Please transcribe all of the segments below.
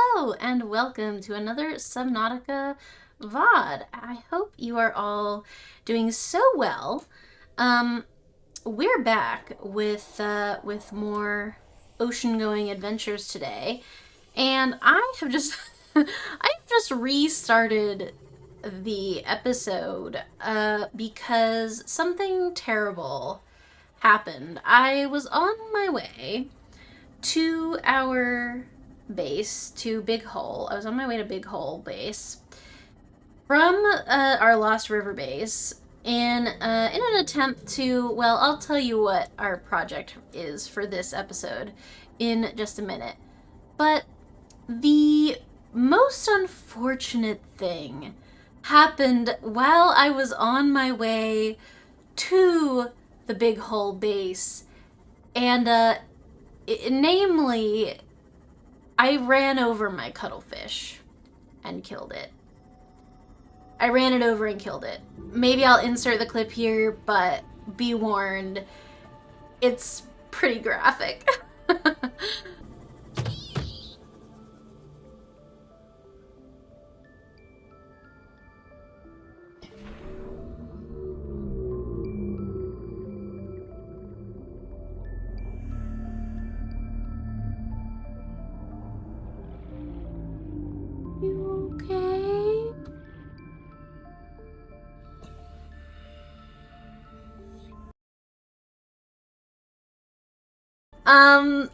Hello and welcome to another Subnautica VOD. I hope you are all doing so well. Um, we're back with more ocean-going adventures today, and I have just I've just restarted the episode because something terrible happened. I was on my way to our base, to Big Hole. I was on my way to Big Hole base from our Lost River base in an attempt to, well, I'll tell you what our project is for this episode in just a minute. But the most unfortunate thing happened while I was on my way to the Big Hole base. And namely, I ran over my cuttlefish and killed it. I ran it over and killed it. Maybe I'll insert the clip here, but be warned, it's pretty graphic. You okay?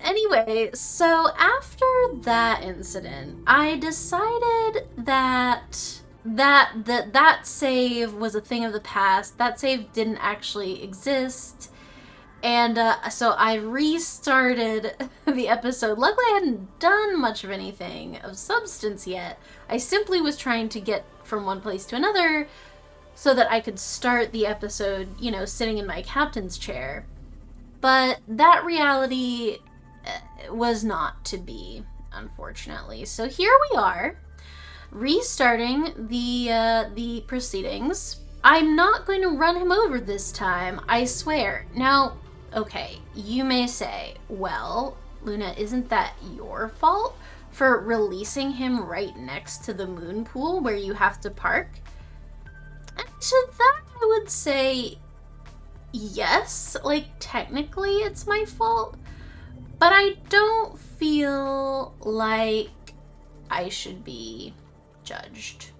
Anyway, so after that incident, I decided that save was a thing of the past. That save didn't actually exist. And so I restarted the episode. Luckily, I hadn't done much of anything of substance yet. I simply was trying to get from one place to another so that I could start the episode, you know, sitting in my captain's chair. But that reality was not to be, unfortunately. So here we are, restarting the proceedings. I'm not going to run him over this time, I swear. Now, okay, you may say, well, Luna, isn't that your fault for releasing him right next to the moon pool where you have to park? And to that, I would say, yes, like, technically it's my fault, but I don't feel like I should be judged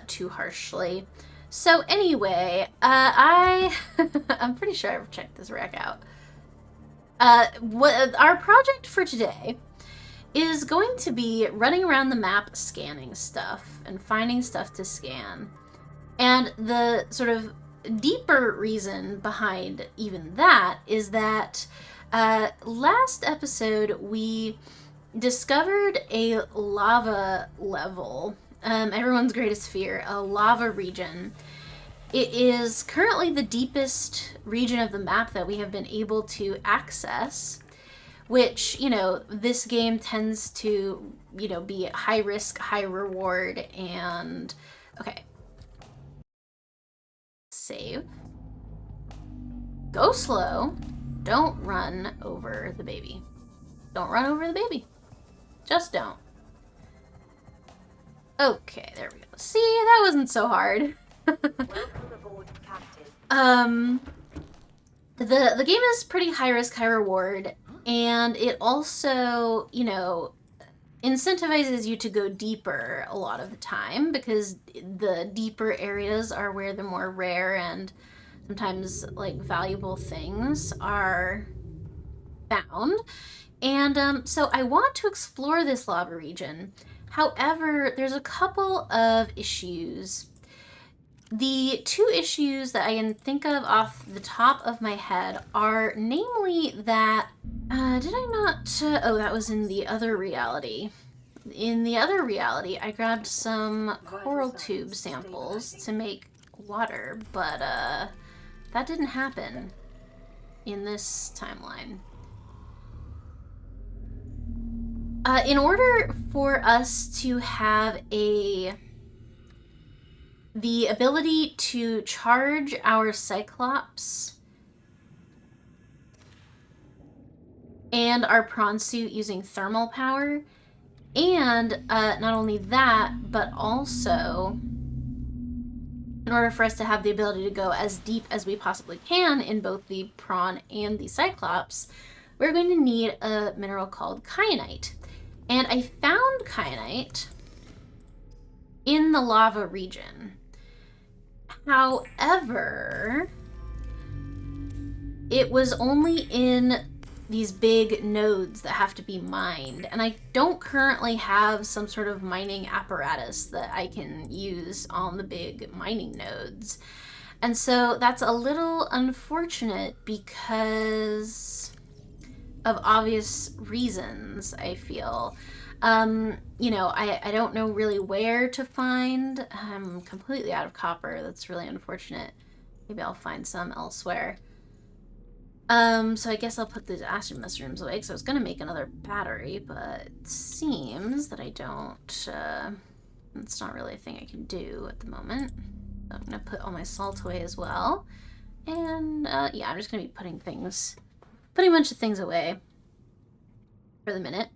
too harshly. So anyway, I'm pretty sure I've checked this wreck out. What our project for today is going to be running around the map scanning stuff and finding stuff to scan. And the sort of deeper reason behind even that is that last episode we discovered a lava level, everyone's greatest fear, a lava region. It is currently the deepest region of the map that we have been able to access, which, you know, this game tends to, you know, be high risk, high reward, and okay. Save. Go slow. Don't run over the baby. Don't run over the baby. Just don't. Okay, there we go. See, that wasn't so hard. The game is pretty high risk, high reward, and it also, you know, incentivizes you to go deeper a lot of the time because the deeper areas are where the more rare and sometimes like valuable things are found. And so I want to explore this lava region. However, there's a couple of issues. The two issues that I can think of off the top of my head are namely that, did I not, oh, that was in the other reality. In the other reality, I grabbed some coral tube samples to make water, but that didn't happen in this timeline. In order for us to have the ability to charge our Cyclops and our prawn suit using thermal power, And not only that, but also, in order for us to have the ability to go as deep as we possibly can in both the prawn and the cyclops, we're going to need a mineral called kyanite. And I found kyanite in the lava region. However, it was only in these big nodes that have to be mined, and I don't currently have some sort of mining apparatus that I can use on the big mining nodes. And so that's a little unfortunate because of obvious reasons, I feel. You know, I don't know really where to find. I'm completely out of copper. That's really unfortunate. Maybe I'll find some elsewhere. So I guess I'll put the acid mushrooms away because I was going to make another battery, but it seems that I don't, it's not really a thing I can do at the moment. So I'm going to put all my salt away as well. And, yeah, I'm just going to be putting a bunch of things away for the minute.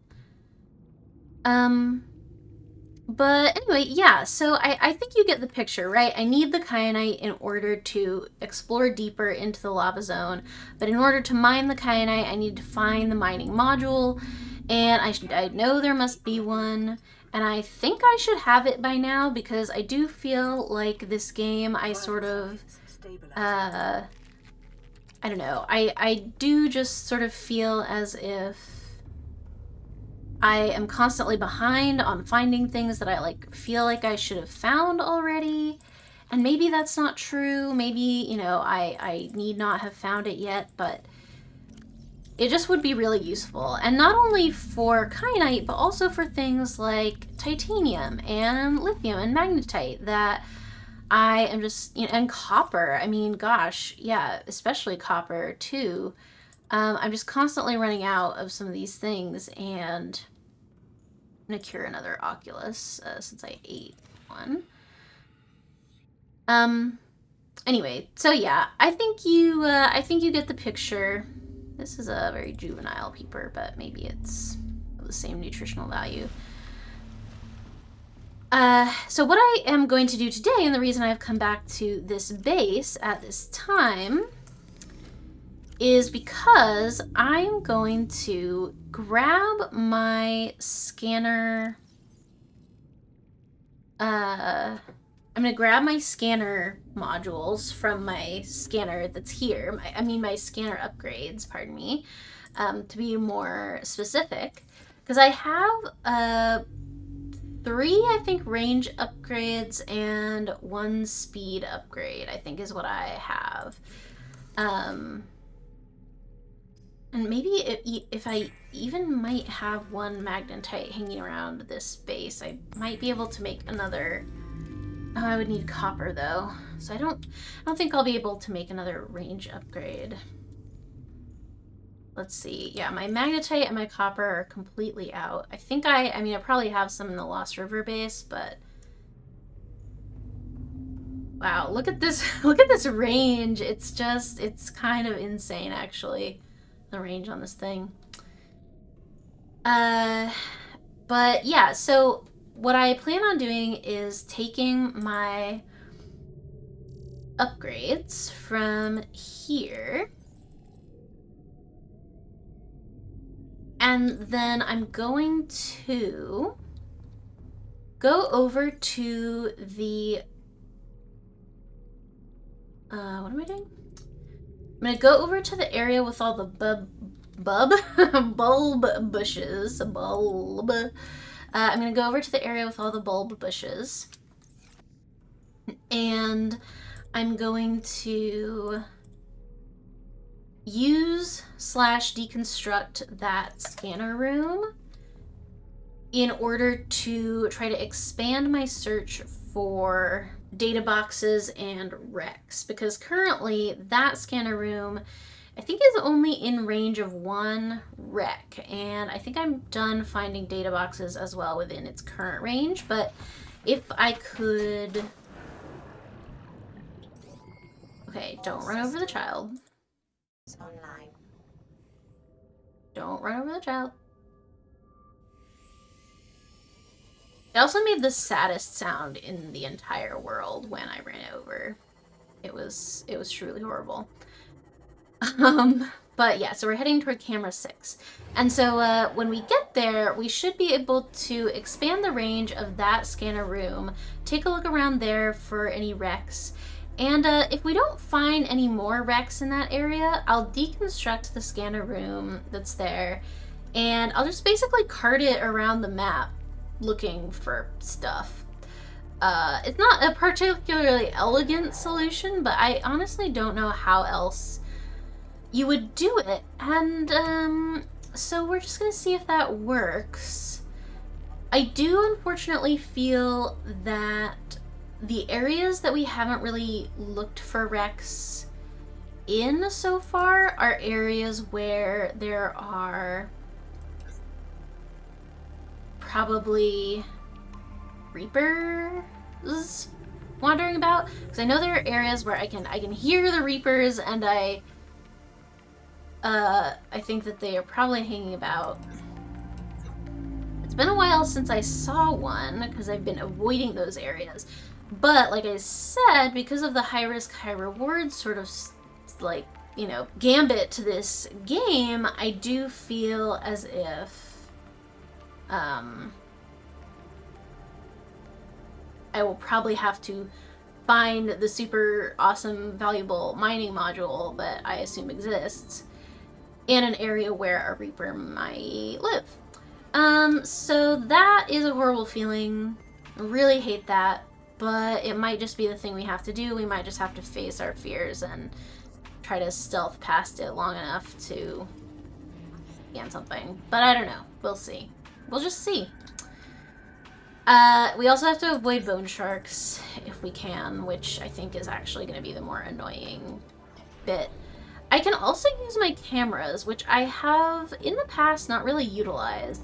But anyway, yeah, so I think you get the picture, right? I need the kyanite in order to explore deeper into the lava zone, but in order to mine the kyanite, I need to find the mining module, and I know there must be one, and I think I should have it by now, because I do feel like this game, I sort of, I don't know, I do just sort of feel as if I am constantly behind on finding things that I feel like I should have found already. And maybe that's not true. Maybe, you know, I need not have found it yet, but it just would be really useful. And not only for kyanite, but also for things like titanium and lithium and magnetite that I am just, you know, and copper. I mean, gosh, yeah, especially copper too. I'm just constantly running out of some of these things, and I'm gonna cure another Oculus since I ate one. Anyway, so yeah, I think you get the picture. This is a very juvenile peeper, but maybe it's the same nutritional value. So what I am going to do today, and the reason I've come back to this base at this time, is because I'm going to grab my scanner. I'm going to grab my scanner modules from my scanner that's here. My scanner upgrades, pardon me, to be more specific. Because I have 3, I think, range upgrades and 1 speed upgrade, I think is what I have. And maybe if I even might have 1 magnetite hanging around this base, I might be able to make another. Oh, I would need copper though, so I don't think I'll be able to make another range upgrade. Let's see. Yeah, my magnetite and my copper are completely out. I think I probably have some in the Lost River base, but wow, look at this look at this range. It's kind of insane actually. The range on this thing. But yeah, so what I plan on doing is taking my upgrades from here, and then I'm going to go over to the what am I doing? I'm gonna go over to the area with all the bulb bushes. I'm gonna go over to the area with all the bulb bushes, and I'm going to use / deconstruct that scanner room in order to try to expand my search for data boxes and wrecks, because currently that scanner room I think is only in range of 1 wreck, and I think I'm done finding data boxes as well within its current range. But if I could... Okay, don't run over the child. Don't run over the child. It also made the saddest sound in the entire world when I ran over. It was truly horrible. But yeah, so we're heading toward camera 6. And so when we get there, we should be able to expand the range of that scanner room, take a look around there for any wrecks, and if we don't find any more wrecks in that area, I'll deconstruct the scanner room that's there, and I'll just basically cart it around the map looking for stuff. It's not a particularly elegant solution, but I honestly don't know how else you would do it. And so we're just gonna see if that works. I do unfortunately feel that the areas that we haven't really looked for wrecks in so far are areas where there are probably reapers wandering about, because I know there are areas where I can hear the reapers, and I think that they are probably hanging about. It's been a while since I saw one because I've been avoiding those areas, but like I said, because of the high risk high reward sort of like, you know, gambit to this game, I do feel as if I will probably have to find the super awesome valuable mining module that I assume exists in an area where a reaper might live. So that is a horrible feeling. I really hate that, but it might just be the thing we have to do. We might just have to face our fears and try to stealth past it long enough to scan something. But I don't know. We'll see. We'll just see. We also have to avoid bone sharks if we can, which I think is actually going to be the more annoying bit. I can also use my cameras, which I have in the past not really utilized.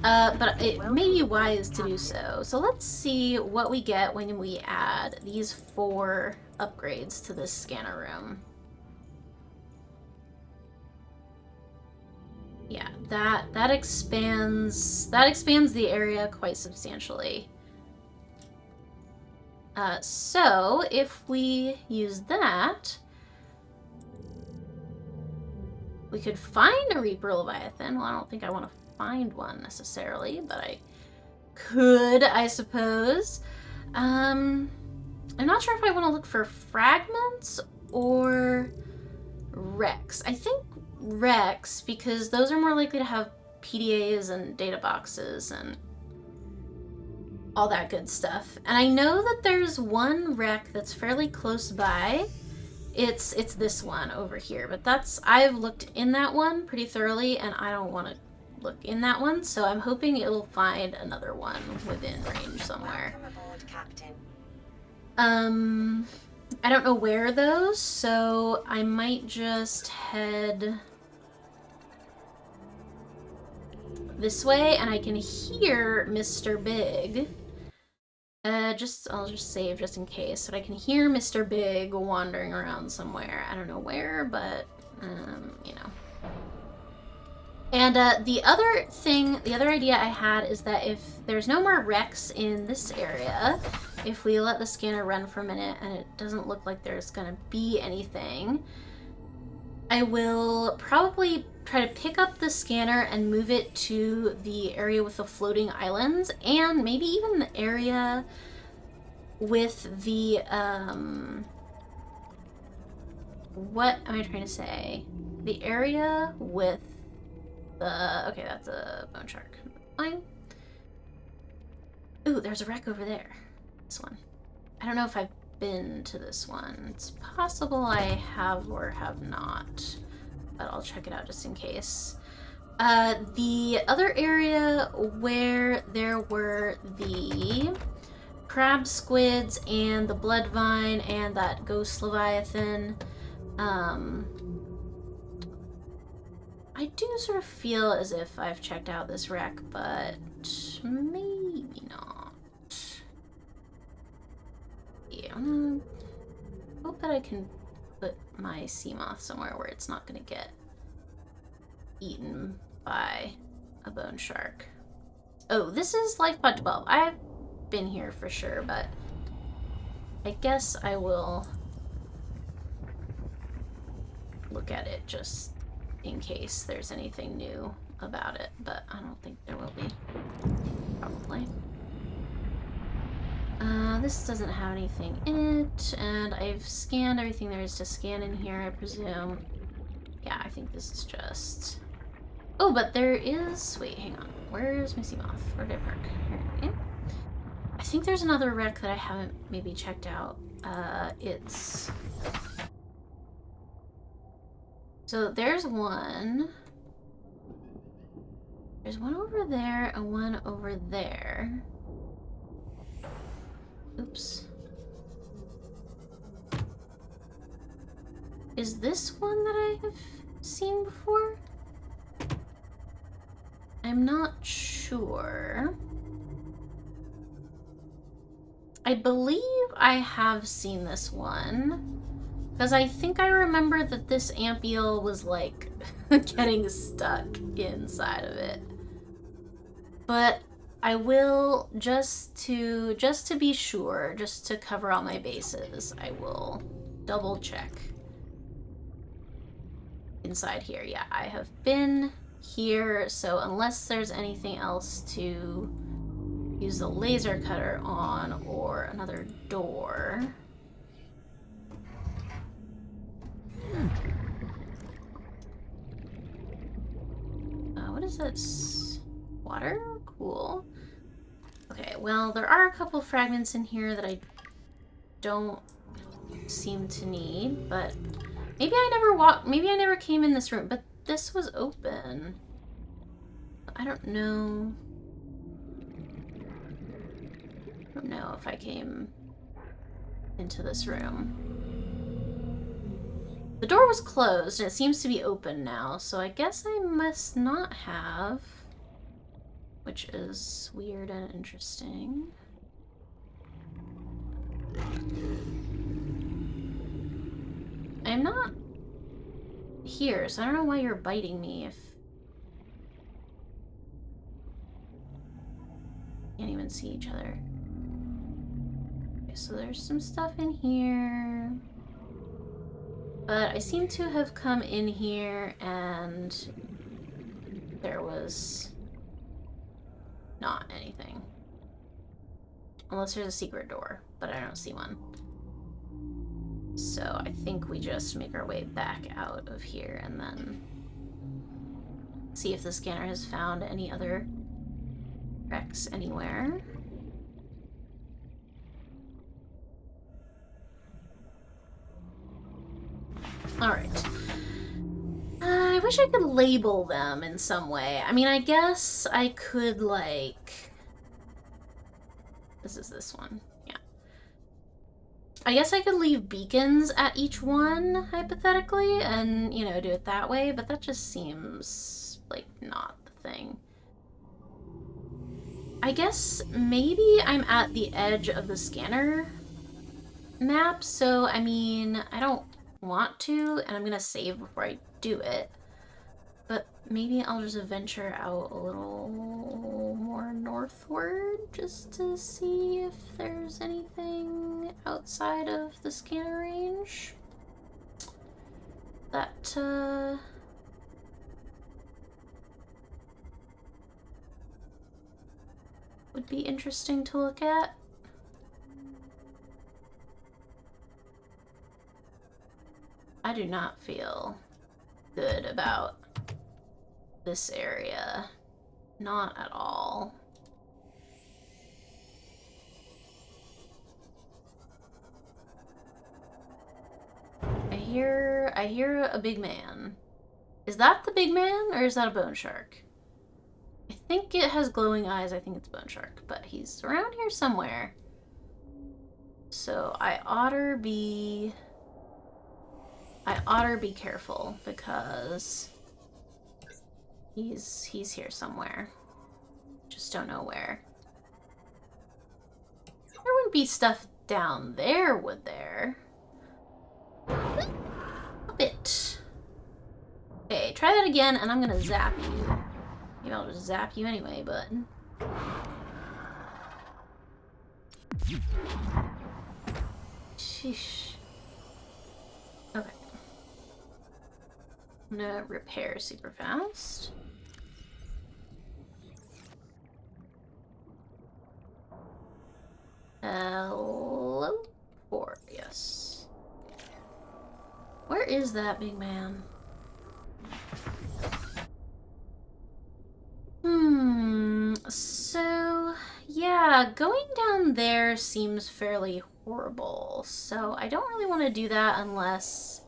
But it may be wise to do so. So let's see what we get when we add these 4 upgrades to this scanner room. Yeah, that expands the area quite substantially. So if we use that, we could find a Reaper Leviathan. Well, I don't think I want to find one necessarily, but I could, I suppose. I'm not sure if I want to look for fragments or wrecks. I think wrecks, because those are more likely to have PDAs and data boxes and all that good stuff. And I know that there's one wreck that's fairly close by. It's this one over here, but I've looked in that one pretty thoroughly, and I don't want to look in that one, so I'm hoping it'll find another one within range somewhere. I don't know where though, so I might just head this way, and I can hear Mr. Big. I'll just save just in case, but I can hear Mr. Big wandering around somewhere. I don't know where, but you know. And the other idea I had is that if there's no more wrecks in this area, if we let the scanner run for a minute and it doesn't look like there's gonna be anything, I will probably try to pick up the scanner and move it to the area with the floating islands, and maybe even the area with the, what am I trying to say? The area with the, okay, that's a bone shark. Fine. Ooh, there's a wreck over there. This one. I don't know if I've been to this one. It's possible I have or have not, but I'll check it out just in case. The other area where there were the crab squids and the blood vine and that ghost leviathan, I do sort of feel as if I've checked out this wreck, but maybe not. Yeah, I'm gonna hope that I can put my sea moth somewhere where it's not gonna get eaten by a bone shark. Oh, this is Life Pod 12. I've been here for sure, but I guess I will look at it just in case there's anything new about it, but I don't think there will be. Probably. This doesn't have anything in it, and I've scanned everything there is to scan in here, I presume. Yeah, I think this is just... Oh, but there is... Wait, hang on. Where's Missy Moth? Where did I park? Here. Okay. I think there's another wreck that I haven't maybe checked out. It's... So there's one. There's one over there and one over there. Oops. Is this one that I have seen before? I'm not sure. I believe I have seen this one. Because I think I remember that this ampiel was like getting stuck inside of it. But I will, just to be sure, just to cover all my bases, I will double check inside here. Yeah, I have been here, so unless there's anything else to use the laser cutter on or another door. What is this? Water? Cool. Okay, well, there are a couple fragments in here that I don't seem to need, but maybe I never came in this room, but this was open. I don't know. I don't know if I came into this room. The door was closed, and it seems to be open now, so I guess I must not have, which is weird and interesting. I'm not here, so I don't know why you're biting me if... Can't even see each other. Okay, so there's some stuff in here. But I seem to have come in here and there was not anything. Unless there's a secret door, but I don't see one. So I think we just make our way back out of here and then see if the scanner has found any other wrecks anywhere. Alright. I wish I could label them in some way. I mean, I guess I could, like... This is this one. Yeah. I guess I could leave beacons at each one, hypothetically, and, you know, do it that way, but that just seems, like, not the thing. I guess maybe I'm at the edge of the scanner map, so, I mean, I don't want to, and I'm gonna save before I do it, but maybe I'll just venture out a little more northward just to see if there's anything outside of the scanner range that would be interesting to look at. I do not feel good about this area. Not at all. I hear a big man. Is that the big man or is that a bone shark? I think it has glowing eyes. I think it's a bone shark, but he's around here somewhere. So I oughter be careful because he's here somewhere. Just don't know where. There wouldn't be stuff down there, would there? A bit. Okay, try that again and I'm gonna zap you. Maybe I'll just zap you anyway, but Sheesh. Okay. I'm gonna repair super fast. Hello? 4, yes. Where is that big man? So, yeah, going down there seems fairly horrible. So I don't really want to do that unless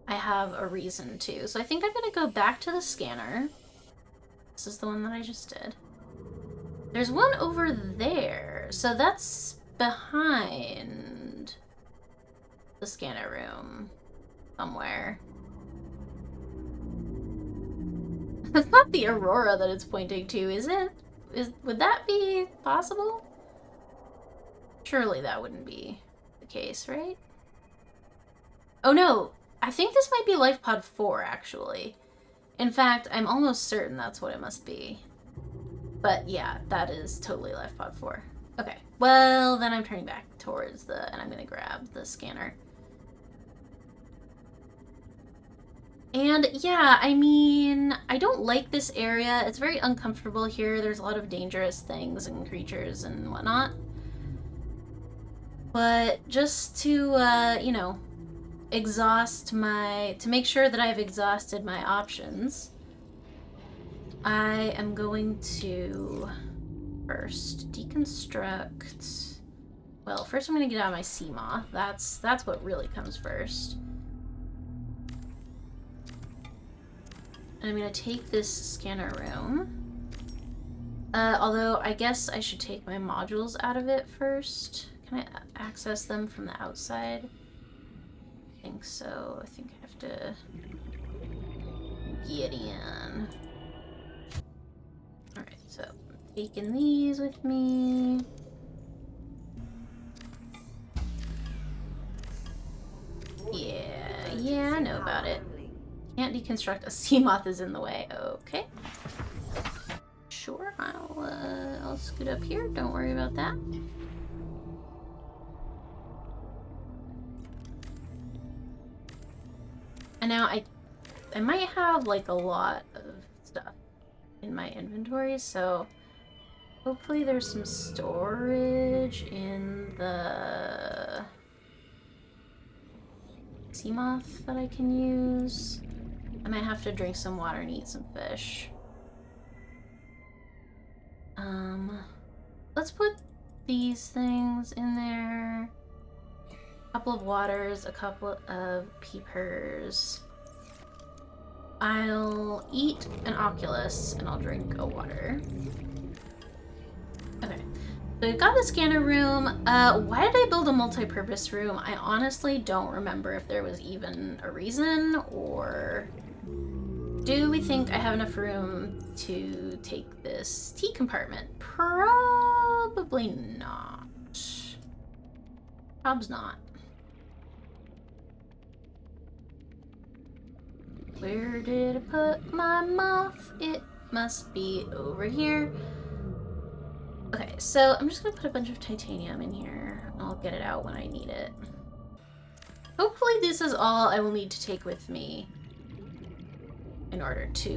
I have a reason to. So I think I'm going to go back to the scanner. This is the one that I just did. There's one over there. So that's behind the scanner room somewhere. It's not the aurora that it's pointing to, is it? Would that be possible? Surely that wouldn't be the case, right? Oh no, I think this might be Life Pod 4, actually. In fact, I'm almost certain that's what it must be. But yeah, that is totally Life Pod 4. Okay, well, then I'm turning back towards and I'm gonna grab the scanner. And yeah, I mean, I don't like this area. It's very uncomfortable here. There's a lot of dangerous things and creatures and whatnot. But just to, you know, to make sure that I've exhausted my options, I am going to first deconstruct. Well, first I'm going to get out my sea moth. That's what really comes first. And I'm going to take this scanner room. Although I guess I should take my modules out of it first. Can I access them from the outside? I think so. I think I have to get in. Alright, so I'm taking these with me. Yeah, I know about it. Can't deconstruct. A sea moth is in the way. Okay. Sure, I'll scoot up here. Don't worry about that. And now I might have like a lot of stuff in my inventory, so hopefully there's some storage in the sea moth that I can use. I might have to drink some water and eat some fish. Let's put these things in there. A couple of waters, a couple of peepers. I'll eat an oculus and I'll drink a water. Okay. So we've got the scanner room. Why did I build a multi-purpose room? I honestly don't remember if there was even a reason, or do we think I have enough room to take this tea compartment? Probably not. Prob's not. Where did I put my moth? It must be over here. Okay, so I'm just gonna put a bunch of titanium in here. I'll get it out when I need it. Hopefully this is all I will need to take with me in order to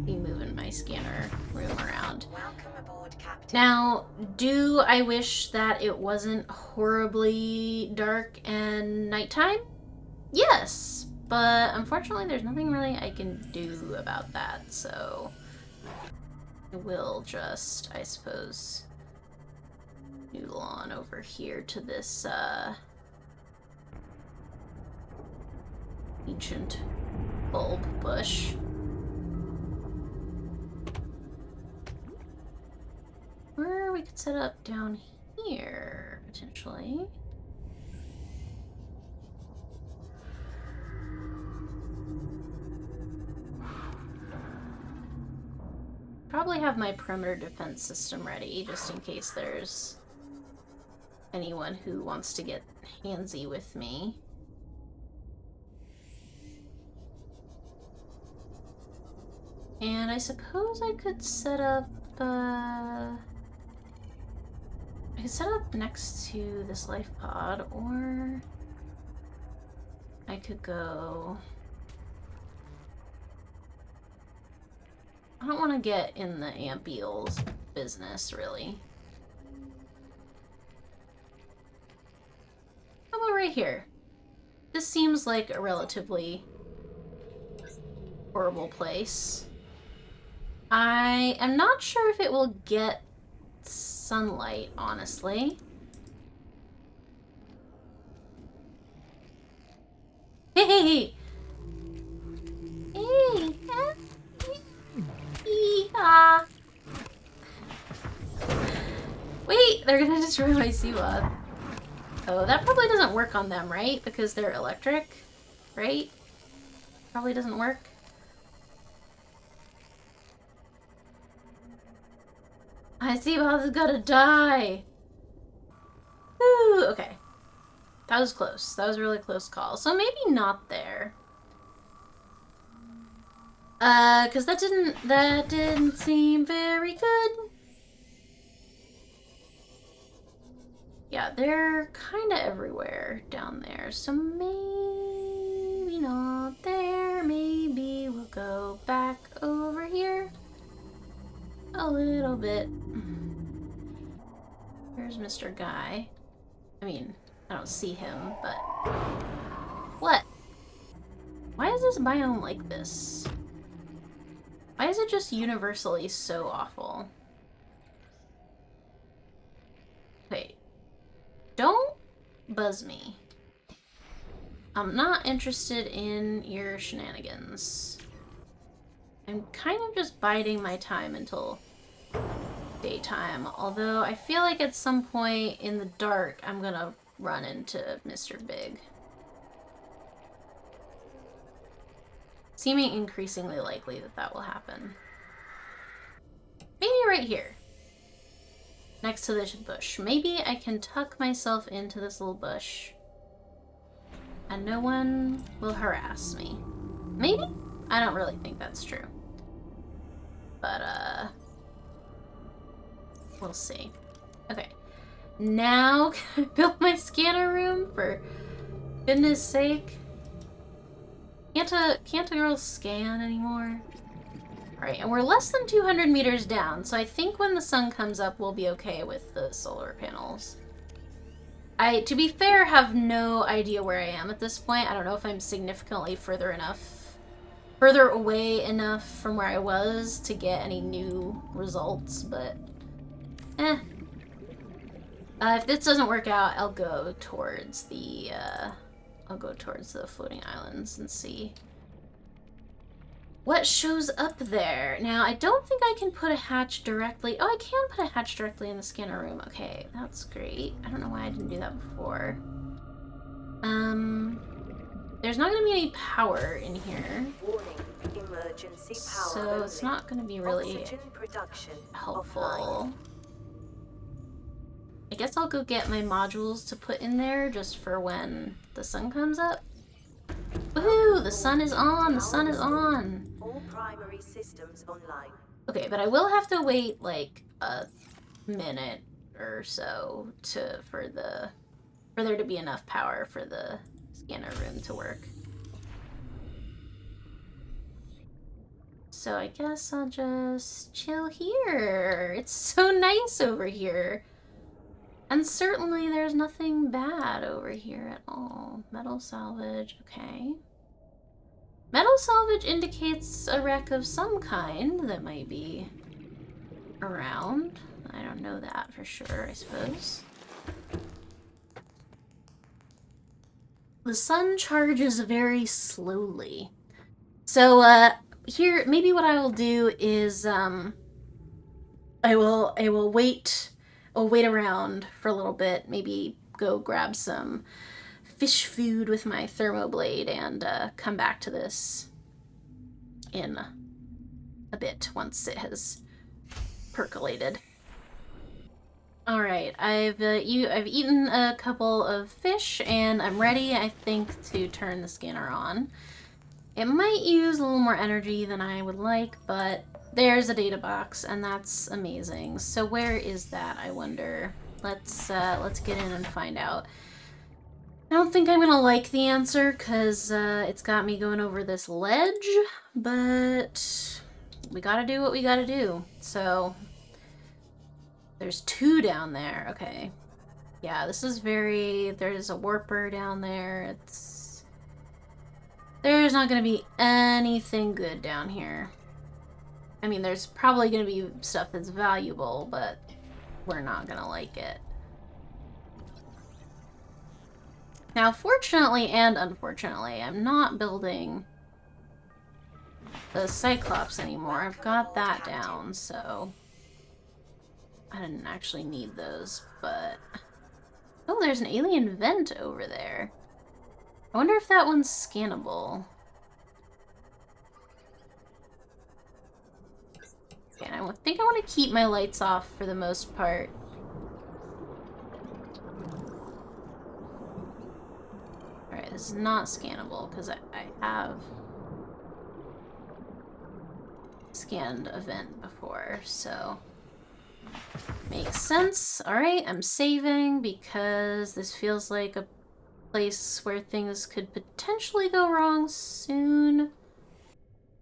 be moving my scanner room around. Welcome aboard, Captain. Now, do I wish that it wasn't horribly dark and nighttime? Yes, but unfortunately there's nothing really I can do about that, so I will just, I suppose, noodle on over here to this ancient bulb bush. Or we could set up down here, potentially. Probably have my perimeter defense system ready, just in case there's anyone who wants to get handsy with me. And I suppose I could set up, I could set up next to this life pod, or I could go... I don't want to get in the ant beetles business, really. How about right here? This seems like a relatively horrible place. I am not sure if it will get sunlight, honestly. Hey! Hey! Wait, they're gonna destroy my Siwa. Oh, that probably doesn't work on them, right? Because they're electric, right? Probably doesn't work. My Siwa is gonna die! Woo! Okay. That was close. That was a really close call. So maybe not there. Cause that didn't seem very good. Yeah, they're kind of everywhere down there, so maybe not there. Maybe we'll go back over here a little bit. There's Mr. Guy. I mean, I don't see him, but... What? Why is this biome like this? Why is it just universally so awful? Wait. Don't buzz me. I'm not interested in your shenanigans. I'm kind of just biding my time until daytime, although I feel like at some point in the dark I'm gonna run into Mr. Big. Seeming increasingly likely that that will happen. Maybe right here. Next to this bush. Maybe I can tuck myself into this little bush. And no one will harass me. Maybe? I don't really think that's true. But, we'll see. Okay. Now, can I build my scanner room? For goodness sake. Can't a girl scan anymore? Alright, and we're less than 200 meters down, so I think when the sun comes up, we'll be okay with the solar panels. I, to be fair, have no idea where I am at this point. I don't know if I'm significantly further away enough from where I was to get any new results, but if this doesn't work out, I'll go towards the floating islands and see what shows up there. Now, I don't think I can put a hatch directly... Oh, I can put a hatch directly in the scanner room. Okay, that's great. I don't know why I didn't do that before. There's not going to be any power in here. Warning, emergency power so it's not going to be really helpful. Offline. I guess I'll go get my modules to put in there just for when the sun comes up. Woohoo! The sun is on! The sun is on! All primary systems online. Okay, but I will have to wait like a minute or so for there to be enough power for the scanner room to work. So I guess I'll just chill here. It's so nice over here. And certainly there's nothing bad over here at all. Metal salvage, okay. Metal salvage indicates a wreck of some kind that might be around. I don't know that for sure, I suppose. The sun charges very slowly. So, here, maybe what I will do is, I will wait... I'll wait around for a little bit, maybe go grab some fish food with my thermoblade and come back to this in a bit once it has percolated. All right, I've eaten a couple of fish and I'm ready, I think, to turn the scanner on. It might use a little more energy than I would like, but there's a data box, and that's amazing. So where is that, I wonder? Let's get in and find out. I don't think I'm gonna like the answer, because it's got me going over this ledge, but we gotta do what we gotta do. So there's 2 down there. Okay. Yeah, this is very... There's a warper down there. There's not gonna be anything good down here. I mean, there's probably gonna be stuff that's valuable, but we're not gonna like it. Now, fortunately and unfortunately, I'm not building the Cyclops anymore. I've got that down, so I didn't actually need those, but... Oh, there's an alien vent over there. I wonder if that one's scannable. Okay, and I think I want to keep my lights off for the most part. Alright, this is not scannable, because I have scanned a vent before, so... Makes sense. Alright, I'm saving, because this feels like a place where things could potentially go wrong soon.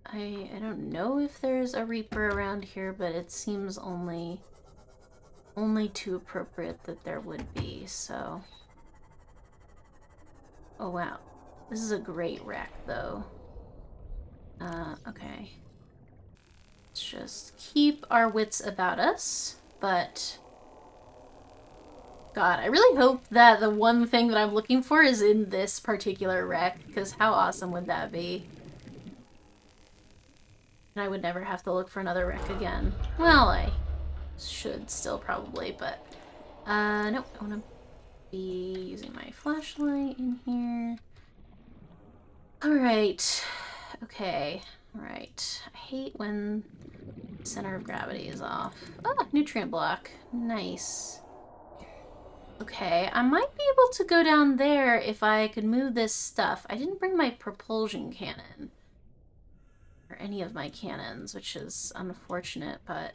I don't know if there's a Reaper around here, but it seems only too appropriate that there would be, so... Oh wow. This is a great wreck, though. Okay. Let's just keep our wits about us, but... God, I really hope that the one thing that I'm looking for is in this particular wreck, because how awesome would that be? And I would never have to look for another wreck again. Well, I should still probably, but... Nope, I want to be using my flashlight in here. Alright. Okay. Alright. I hate when center of gravity is off. Ah, nutrient block. Nice. Okay, I might be able to go down there if I could move this stuff. I didn't bring my propulsion cannon. Or any of my cannons, which is unfortunate, but...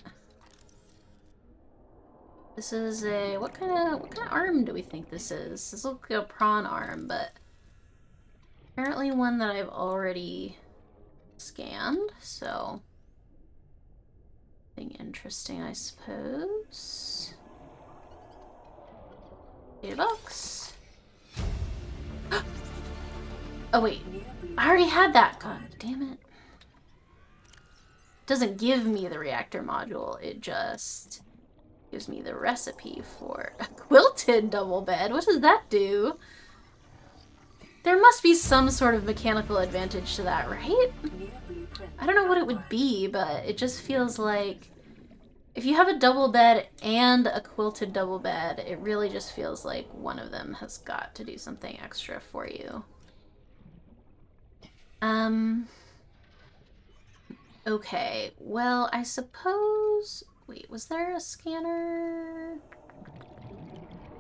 This is a... What kind of arm do we think this is? This looks like a prawn arm, but... Apparently one that I've already scanned, so... Something interesting, I suppose. Data box. Oh wait, I already had that. God damn it. It doesn't give me the reactor module, it just gives me the recipe for a quilted double bed. What does that do? There must be some sort of mechanical advantage to that, right? I don't know what it would be, but it just feels like if you have a double bed and a quilted double bed, it really just feels like one of them has got to do something extra for you. Okay, well, I suppose... Wait, was there a scanner?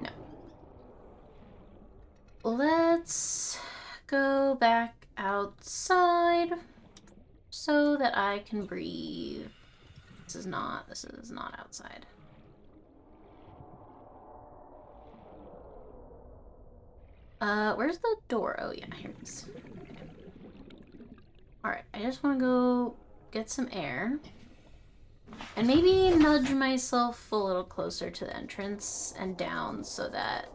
No. Let's go back outside so that I can breathe. This is not outside. Where's the door? Oh yeah, here it is. Okay. Alright, I just want to go get some air. And maybe nudge myself a little closer to the entrance and down so that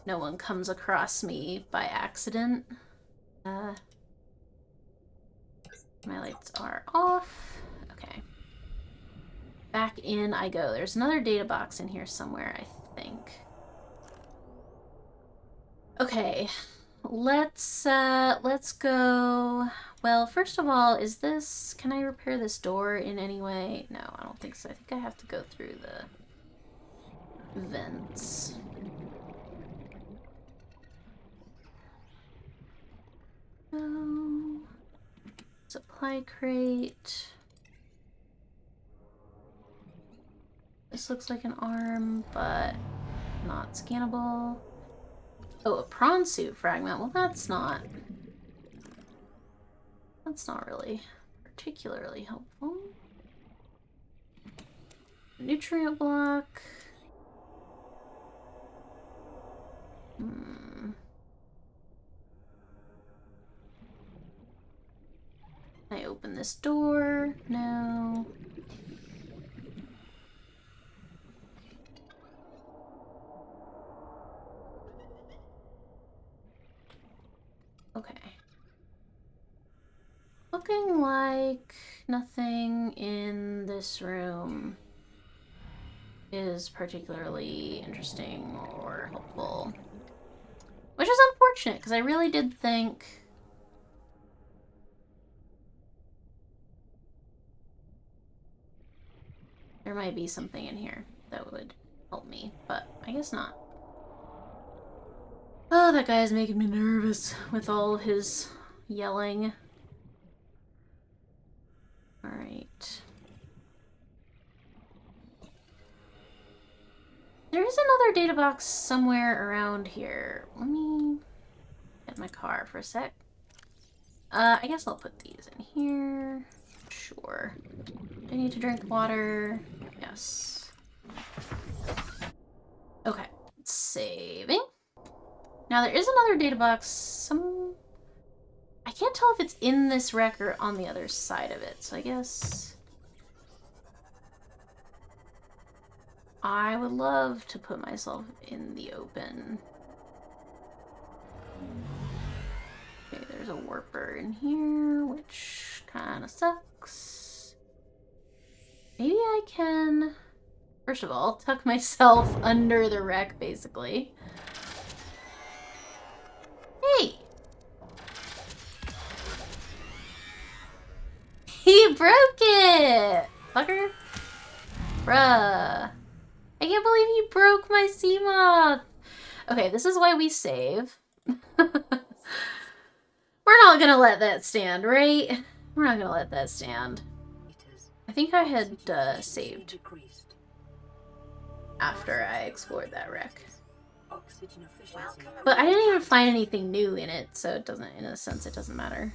no one comes across me by accident. My lights are off. Okay. Back in I go. There's another data box in here somewhere, I think. Okay. Let's go. Well, first of all, can I repair this door in any way? No, I don't think so. I think I have to go through the vents. Oh. Supply crate. This looks like an arm, but not scannable. Oh, a prawn suit fragment. Well, that's not That's not really particularly helpful. Nutrient block. Can I open this door? No. Okay. Looking like nothing in this room is particularly interesting or helpful. Which is unfortunate, because I really did think there might be something in here that would help me, but I guess not. Oh, that guy is making me nervous with all of his yelling. Alright. There is another data box somewhere around here. Let me get my car for a sec. I guess I'll put these in here. Sure. Do I need to drink water? Yes. Okay. Saving. Now there is another data box. I can't tell if it's in this wreck or on the other side of it, so I guess I would love to put myself in the open. Okay, there's a warper in here, which kind of sucks. Maybe I can, first of all, tuck myself under the wreck, basically. Hey! He broke it! Fucker. Bruh. I can't believe you broke my sea moth! Okay, this is why we save. We're not gonna let that stand, right? We're not gonna let that stand. I think I had saved after I explored that wreck. But I didn't even find anything new in it, so it doesn't, in a sense, it doesn't matter.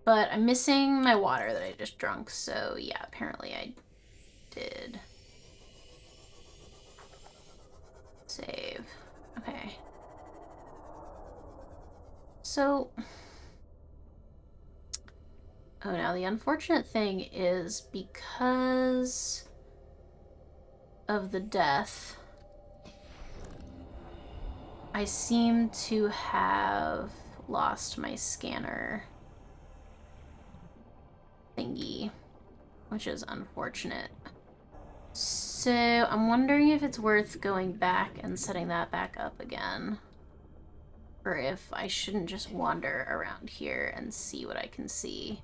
But I'm missing my water that I just drunk, so yeah, apparently I did. Save. Okay. So... oh, now the unfortunate thing is because of the death, I seem to have lost my scanner thingy, which is unfortunate. So I'm wondering if it's worth going back and setting that back up again, or if I shouldn't just wander around here and see what I can see.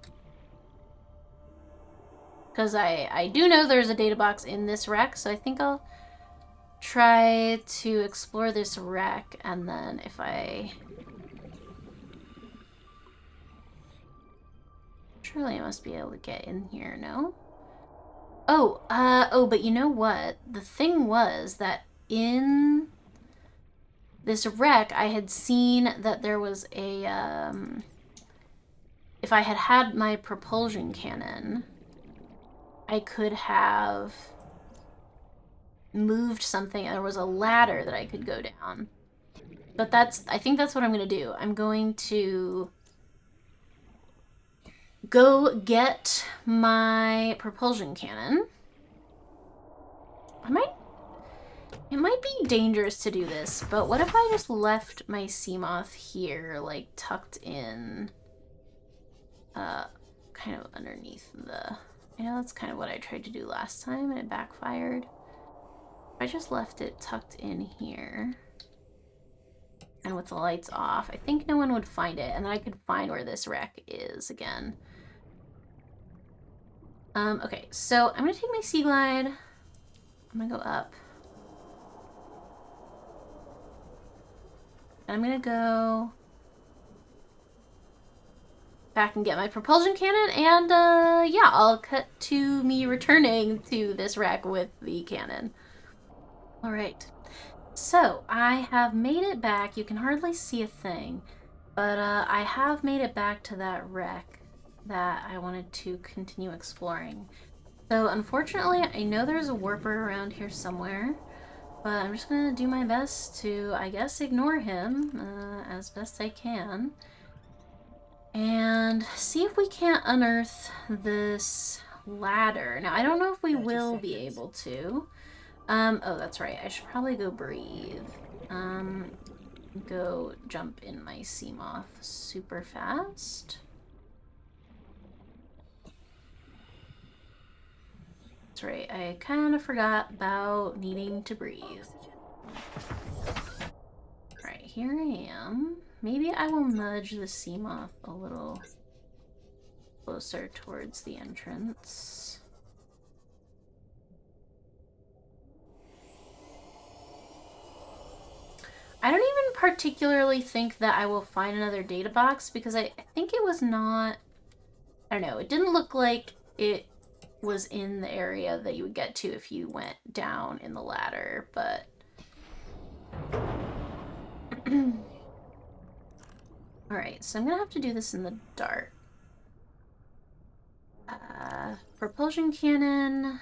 Because I do know there's a data box in this wreck, so I think I'll try to explore this wreck, and then if I... surely I must be able to get in here, no? Oh, but you know what? The thing was that in this wreck, I had seen that there was a, if I had had my propulsion cannon, I could have moved something, and there was a ladder that I could go down. But I think that's what I'm going to do. I'm going to go get my propulsion cannon. It might be dangerous to do this, but what if I just left my sea moth here, like, tucked in, kind of underneath the... I know that's kind of what I tried to do last time, and it backfired. I just left it tucked in here, and with the lights off, I think no one would find it, and then I could find where this wreck is again. Okay, so I'm gonna take my sea glide. I'm gonna go up. And I'm gonna go back and get my propulsion cannon, and yeah, I'll cut to me returning to this wreck with the cannon. Alright, so I have made it back. You can hardly see a thing, but I have made it back to that wreck. that I wanted to continue exploring. So unfortunately, I know there's a warper around here somewhere, but I'm just gonna do my best to, I guess, ignore him as best I can. And see if we can't unearth this ladder. Now, I don't know if we will be able to. Oh, that's right. I should probably go breathe. Go jump in my sea moth super fast. That's right. I kind of forgot about needing to breathe. Alright, here I am. Maybe I will nudge the sea moth a little closer towards the entrance. I don't even particularly think that I will find another data box because I think it was not... I don't know. It didn't look like it was in the area that you would get to if you went down in the ladder, but... Alright, so I'm gonna have to do this in the dark. Propulsion cannon.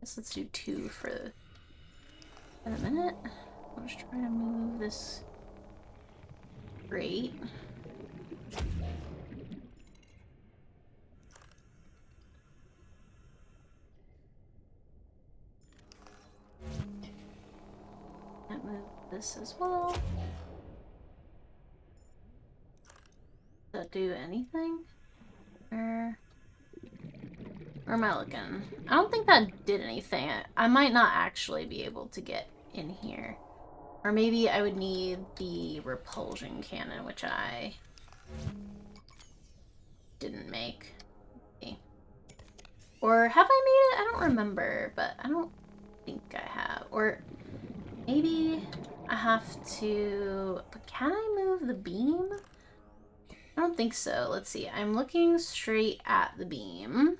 Guess let's do 2 for a minute. I'll just try to move this grate. Can't move this as well. Does that do anything? Where am I looking? I don't think that did anything. I might not actually be able to get in here. Or maybe I would need the repulsion cannon, which I didn't make. Okay. Or have I made it? I don't remember, but I don't think I have. Or maybe I have to... But can I move the beam? I don't think so. Let's see. I'm looking straight at the beam.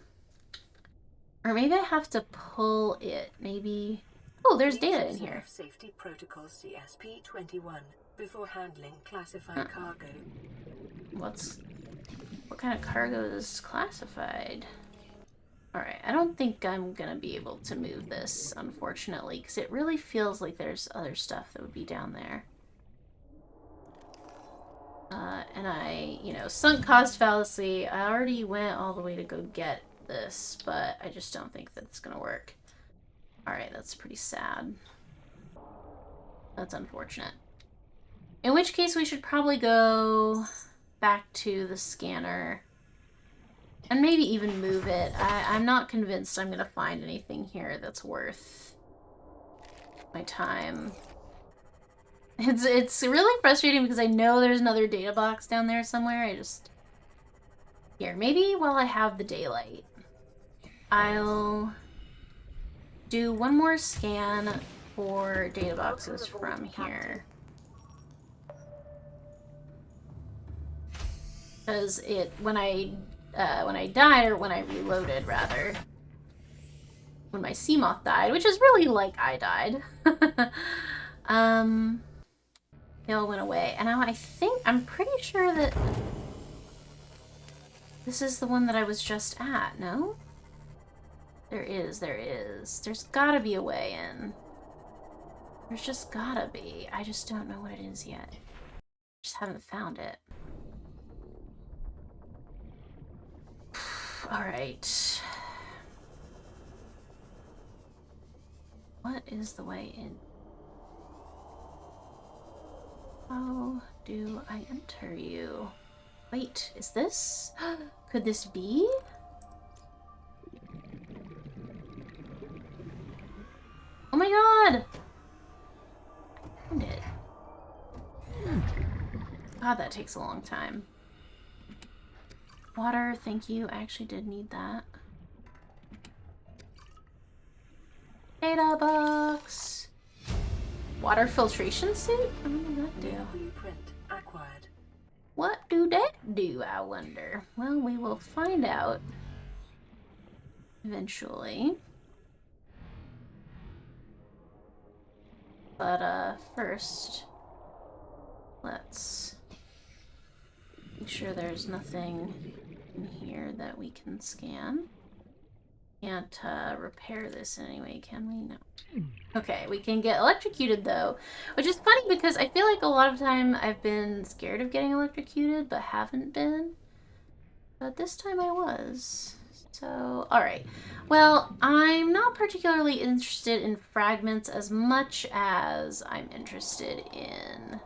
Or maybe I have to pull it. Maybe... Oh, there's data in here. Safety Protocol CSP-21 before handling classified cargo. What kind of cargo is classified? Alright, I don't think I'm gonna be able to move this, unfortunately, because it really feels like there's other stuff that would be down there. And I, sunk cost fallacy. I already went all the way to go get this, but I just don't think that it's gonna work. Alright, that's pretty sad. That's unfortunate. In which case, we should probably go back to the scanner and maybe even move it. I'm not convinced I'm gonna find anything here that's worth my time. It's really frustrating because I know there's another data box down there somewhere. Here, maybe while I have the daylight, I'll do one more scan for data boxes from here. Because when I died, or when I reloaded, rather, when my sea moth died, which is really like I died, they all went away. And now I'm pretty sure that this is the one that I was just at, no? There is. There's gotta be a way in. There's just gotta be. I just don't know what it is yet. Just haven't found it. Alright. What is the way in? How do I enter you? Wait, is this? Could this be? Oh my god! I found it. God, that takes a long time. Water, thank you. I actually did need that. Data box. Water filtration suit? What does that do? Blueprint acquired. What do that do, I wonder? Well, we will find out eventually. But first, let's Make sure there's nothing in here that we can scan. Can't repair this in any way, can we? No. Okay, we can get electrocuted though, which is funny because I feel like a lot of time I've been scared of getting electrocuted, but haven't been. But this time I was. So, alright. Well, I'm not particularly interested in fragments as much as I'm interested in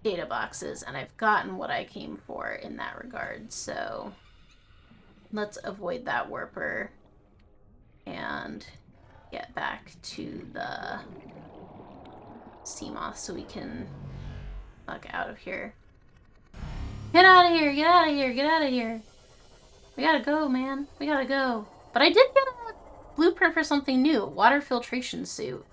data boxes, and I've gotten what I came for in that regard, so let's avoid that warper and get back to the CMOS so we can fuck out of here. Get out of here! Get out of here! Get out of here! We gotta go, man. We gotta go. But I did get a blueprint for something new. Water filtration suit.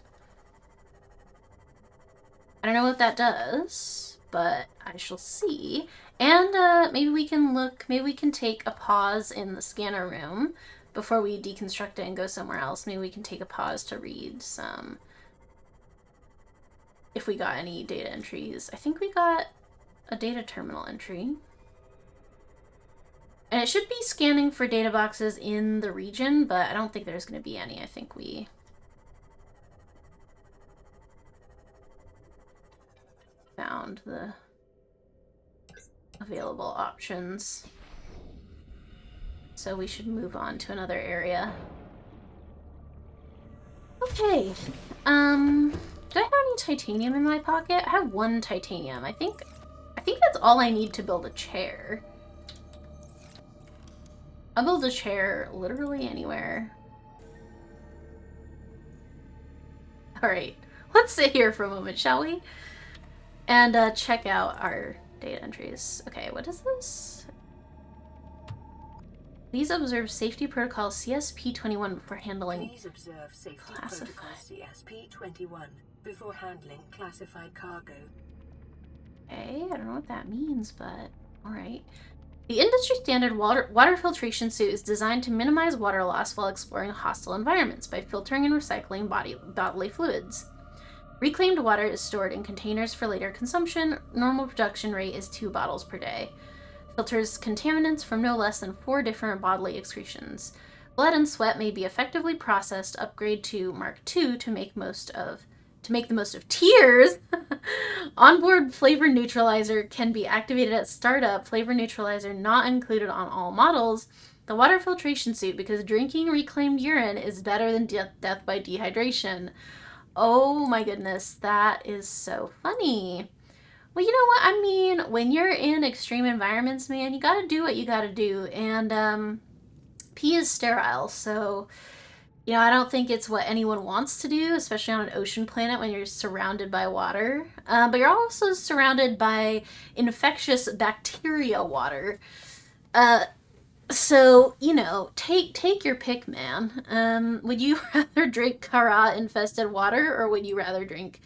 I don't know what that does, but I shall see. And maybe we can look, maybe we can take a pause in the scanner room before we deconstruct it and go somewhere else. Maybe we can take a pause to read some, if we got any data entries. I think we got a data terminal entry. And it should be scanning for data boxes in the region, but I don't think there's going to be any. I think we found the available options. So we should move on to another area. Okay. Do I have any titanium in my pocket? I have 1 titanium. I think that's all I need to build a chair. I'll build a chair literally anywhere. Alright, let's sit here for a moment, shall we? And check out our data entries. Okay, what is this? Please observe safety protocol CSP-21 before handling. Please observe safety classified. protocol CSP-21 before handling classified cargo. Okay, I don't know what that means, but alright. The industry standard water filtration suit is designed to minimize water loss while exploring hostile environments by filtering and recycling bodily fluids. Reclaimed water is stored in containers for later consumption. Normal production rate is 2 bottles per day. Filters contaminants from no less than 4 different bodily excretions. Blood and sweat may be effectively processed. Upgrade to Mark II to make the most of tears. Onboard flavor neutralizer can be activated at startup. Flavor neutralizer not included on all models. The water filtration suit, because drinking reclaimed urine is better than death by dehydration. Oh my goodness, that is so funny. Well, you know what? I mean, when you're in extreme environments, man, you gotta do what you gotta do. And pee is sterile, so you know, I don't think it's what anyone wants to do, especially on an ocean planet when you're surrounded by water. But you're also surrounded by infectious bacteria water. So, you know, take your pick, man. Would you rather drink Kara-infested water, or would you rather drink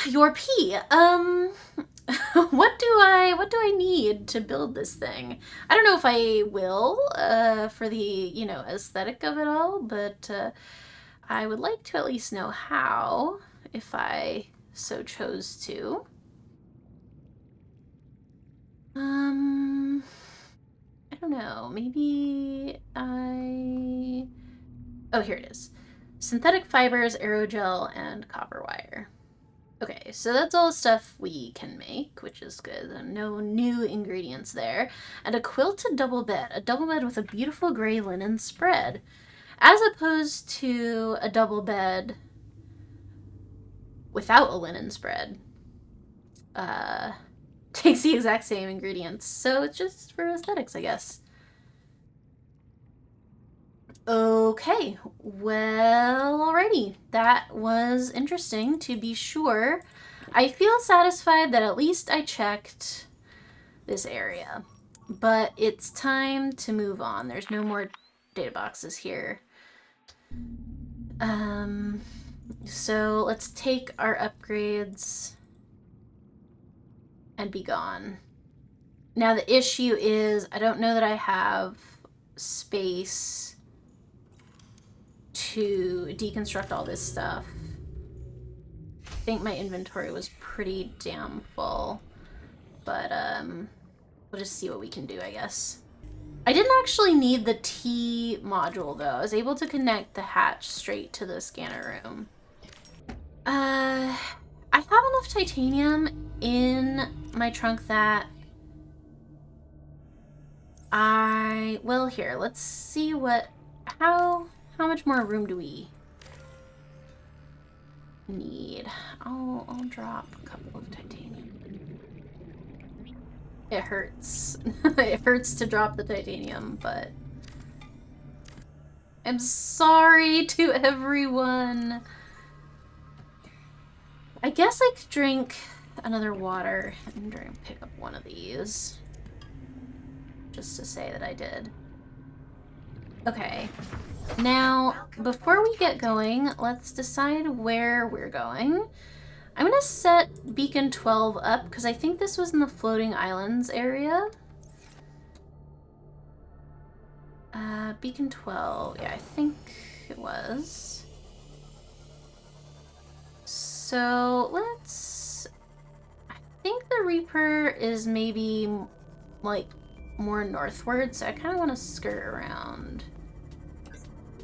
your pee? What do I need to build this thing? I don't know if I will, for the, you know, aesthetic of it all, but I would like to at least know how, if I so chose to. I don't know, maybe oh, here it is. Synthetic fibers, aerogel, and copper wire. Okay, so that's all the stuff we can make, which is good. No new ingredients there. And a quilted double bed. A double bed with a beautiful gray linen spread. As opposed to a double bed without a linen spread. Takes the exact same ingredients. So it's just for aesthetics, I guess. Okay, well, alrighty. That was interesting, to be sure. I feel satisfied that at least I checked this area. But it's time to move on. There's no more data boxes here. So let's take our upgrades and be gone. Now the issue is, I don't know that I have space to deconstruct all this stuff. I think my inventory was pretty damn full. but we'll just see what we can do, I guess. I didn't actually need the T module, though. I was able to connect the hatch straight to the scanner room. I have enough titanium in my trunk that well, here, let's see how much more room do we need? I'll drop a couple of titanium. It hurts. It hurts to drop the titanium, but I'm sorry to everyone. I guess I could drink another water and pick up one of these. Just to say that I did. Okay. Now, before we get going, let's decide where we're going. I'm gonna set Beacon 12 up, because I think this was in the Floating Islands area. Beacon 12. Yeah, I think it was. So, I think the Reaper is maybe, like, more northward, so I kind of want to skirt around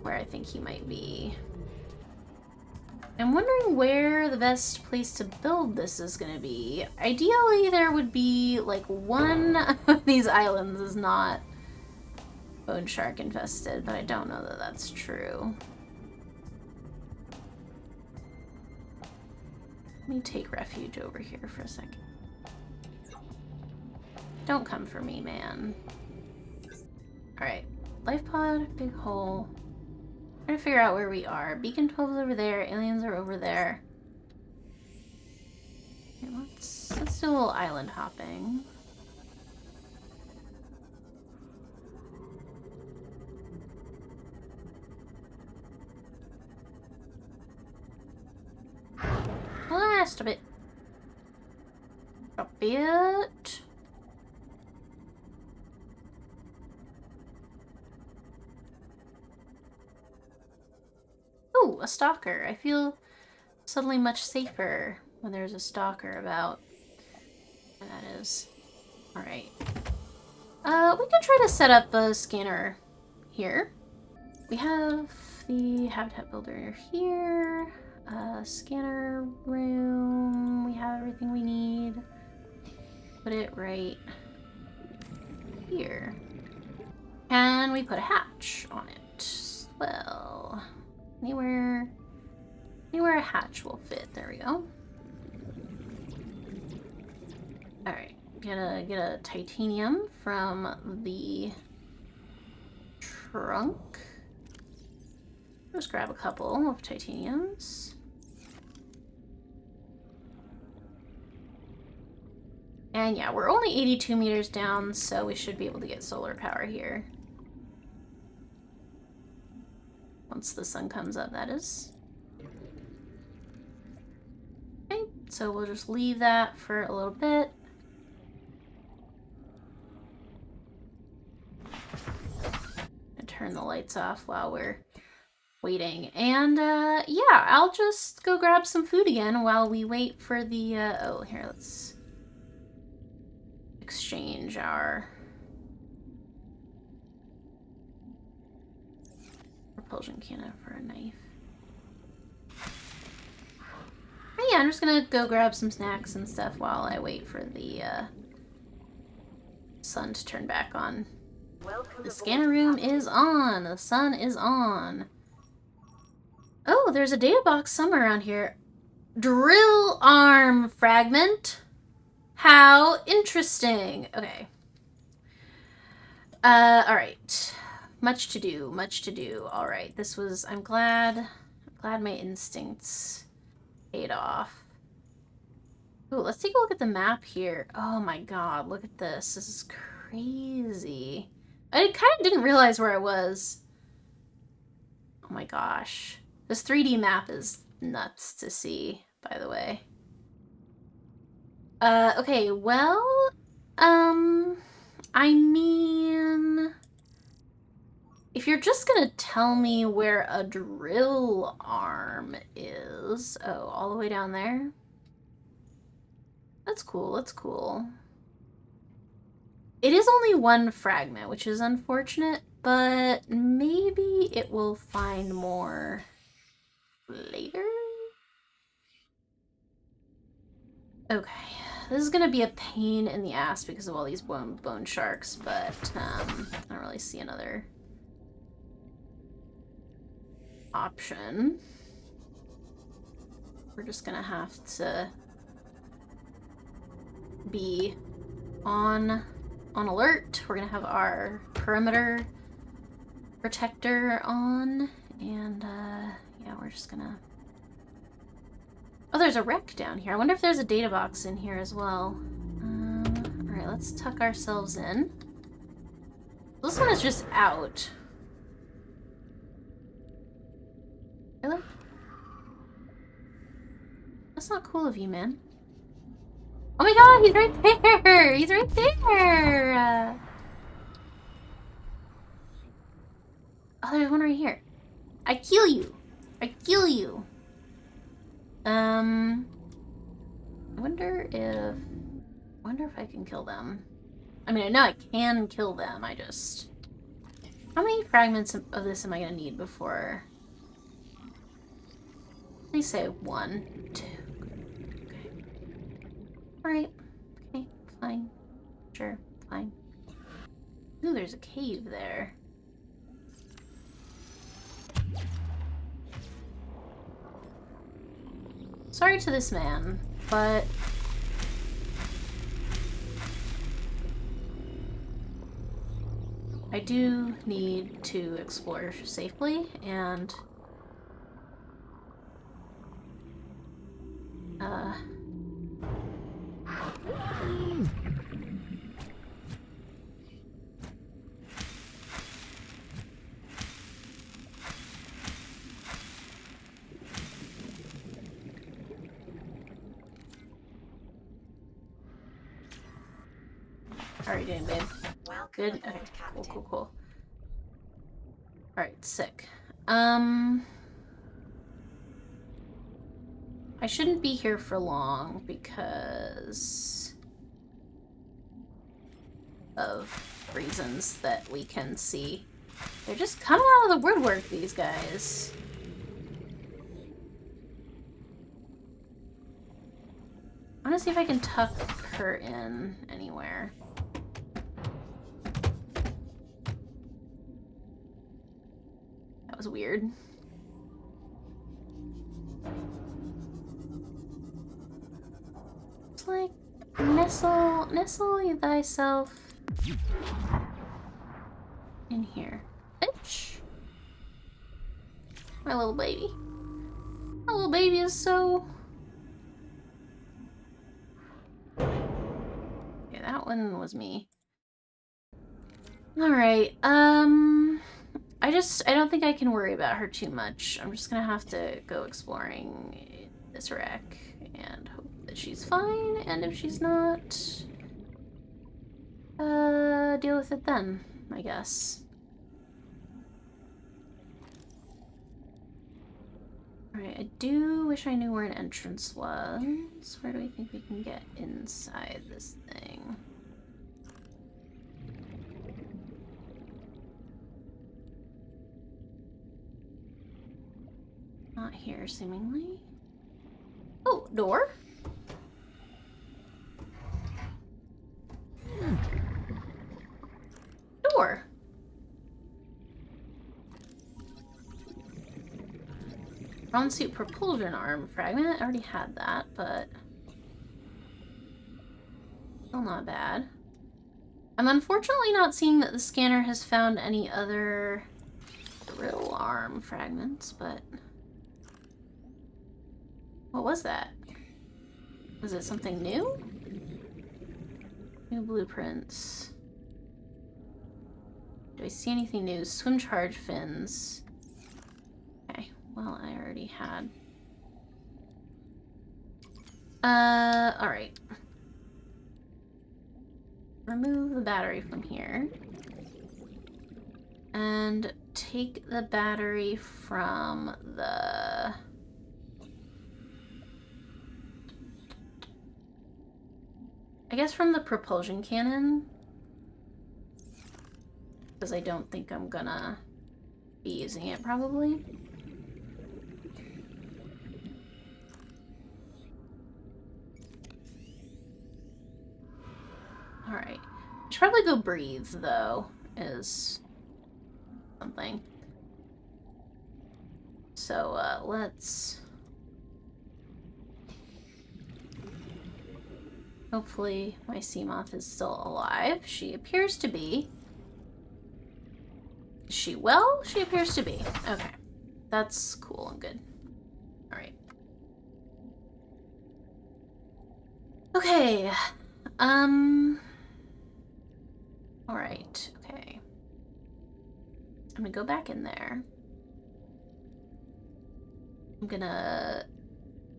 where I think he might be. I'm wondering where the best place to build this is going to be. Ideally, there would be, like, one of these islands is not bone shark infested, but I don't know that that's true. Let me take refuge over here for a second. Don't come for me, man. Alright. Life pod, big hole. Trying to figure out where we are. Beacon 12 is over there. Aliens are over there. Okay, let's do a little island hopping. Last of it. A bit. Ooh, a stalker. I feel suddenly much safer when there's a stalker about. And that is. Alright. We could try to set up a scanner here. We have the habitat builder here. Scanner room. We have everything we need. Put it right here. And we put a hatch on it. Well, anywhere a hatch will fit. There we go. Alright, get a titanium from the trunk. Just grab a couple of titaniums. And yeah, we're only 82 meters down, so we should be able to get solar power here. Once the sun comes up, that is. Okay, so we'll just leave that for a little bit. And turn the lights off while we're waiting. And yeah, I'll just go grab some food again while we wait for the oh, here, let's exchange our propulsion cannon for a knife. Oh, yeah, I'm just gonna go grab some snacks and stuff while I wait for the sun to turn back on. The scanner room is on. The sun is on. Oh, there's a data box somewhere around here. Drill arm fragment. How interesting. Okay. Alright. Much to do, much to do. Alright, this was, I'm glad my instincts paid off. Ooh, let's take a look at the map here. Oh my god, look at this. This is crazy. I kind of didn't realize where I was. Oh my gosh. This 3D map is nuts to see, by the way. Okay, well, I mean, if you're just gonna tell me where a drill arm is, oh, all the way down there? That's cool, that's cool. It is only one fragment, which is unfortunate, but maybe it will find more later? Okay, this is gonna be a pain in the ass because of all these bone sharks, but I don't really see another option. We're just gonna have to be on alert. We're gonna have our perimeter protector on, and yeah, we're just gonna... Oh, there's a wreck down here. I wonder if there's a data box in here as well. Alright, let's tuck ourselves in. This one is just out. Really? That's not cool of you, man. Oh my god, he's right there! He's right there! Oh, there's one right here. I kill you! I kill you! I wonder if I can kill them. I mean, I know I can kill them, I just... How many fragments of this am I gonna need before... Please say 1, 2... Okay. Alright. Okay, fine. Sure, fine. Ooh, there's a cave there. Sorry to this man, but... I do need to explore safely, and... How are you doing, babe? Good? Okay, cool. Alright, sick. I shouldn't be here for long because of reasons that we can see. They're just coming out of the woodwork, these guys. I want to see if I can tuck her in anywhere. That was weird. It's like, nestle thyself in here. Bitch. My little baby. My little baby is so... Okay, that one was me. Alright, I don't think I can worry about her too much. I'm just gonna have to go exploring this wreck and hope that she's fine, and if she's not, deal with it then, I guess. Alright, I do wish I knew where an entrance was. Where do we think we can get inside this thing? Not here, seemingly. Oh, door? Door. Bronze suit propulsion arm fragment. I already had that, but still not bad. I'm unfortunately not seeing that the scanner has found any other drill arm fragments, but... What was that? Was it something new? New blueprints. Do I see anything new? Swim charge fins. Okay, well, I already had. Alright. Remove the battery from here. And take the battery from the... I guess from the propulsion cannon. because I don't think I'm gonna be using it probably. Alright. I should probably go breathe, though, is something. So, let's... Hopefully my sea moth is still alive. She appears to be. Is she well? She appears to be. Okay. That's cool and good. Alright. Okay. Alright, okay. I'm gonna go back in there. I'm gonna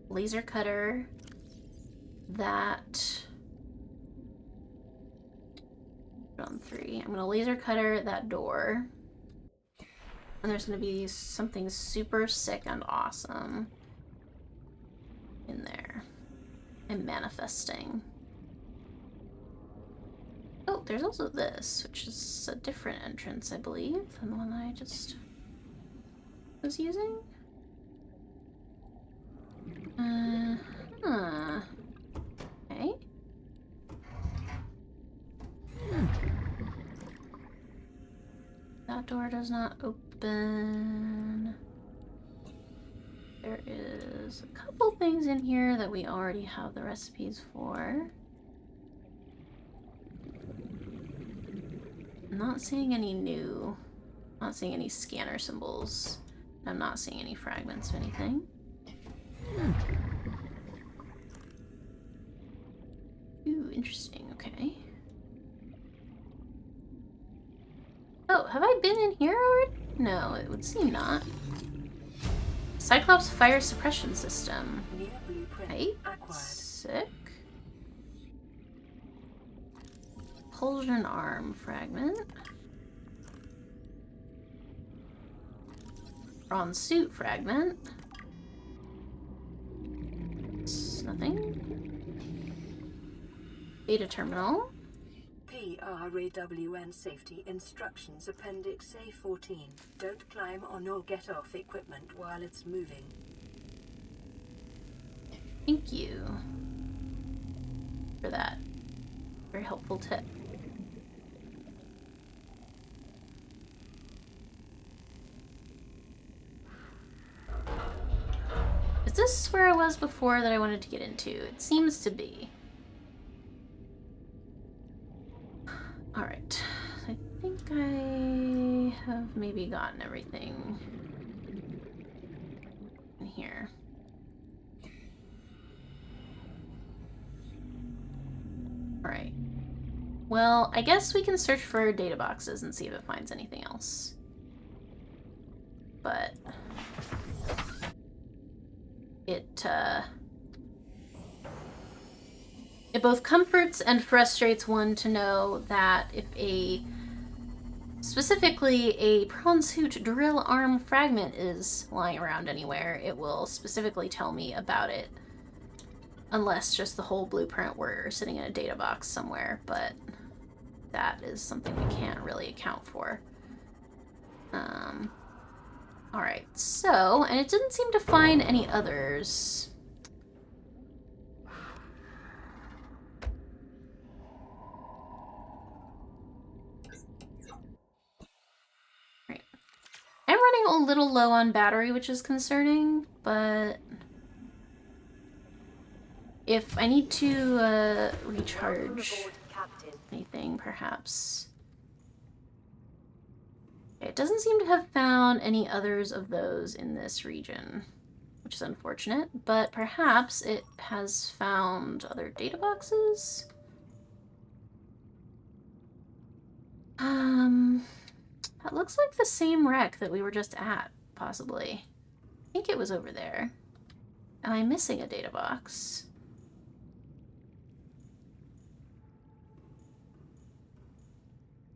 laser cutter that on 3. I'm gonna laser cutter that door. And there's gonna be something super sick and awesome in there. I'm manifesting. Oh, there's also this, which is a different entrance, I believe, than the one that I just was using. Okay. That door does not open. There is a couple things in here that we already have the recipes for. I'm not seeing any new... not seeing any scanner symbols. I'm not seeing any fragments of anything. Ooh, interesting. Okay. Oh, have I been in here already? No, it would seem not. Cyclops fire suppression system. Right? Sick. Propulsion arm fragment. Bronze suit fragment. It's nothing. Data terminal. PRAWN Safety Instructions Appendix A14. Don't climb on or get off equipment while it's moving. Thank you for that very helpful tip. Is this where I was before that I wanted to get into? It seems to be. Alright. I think I have maybe gotten everything in here. Alright. Well, I guess we can search for data boxes and see if it finds anything else. But... It both comforts and frustrates one to know that if specifically a prawn suit drill arm fragment is lying around anywhere, it will specifically tell me about it. Unless just the whole blueprint were sitting in a data box somewhere, but that is something we can't really account for. Alright, so, and it didn't seem to find any others. Right. I'm running a little low on battery, which is concerning, but if I need to recharge anything, perhaps. It doesn't seem to have found any others of those in this region, which is unfortunate, but perhaps it has found other data boxes? That looks like the same wreck that we were just at, possibly. I think it was over there. Am I missing a data box?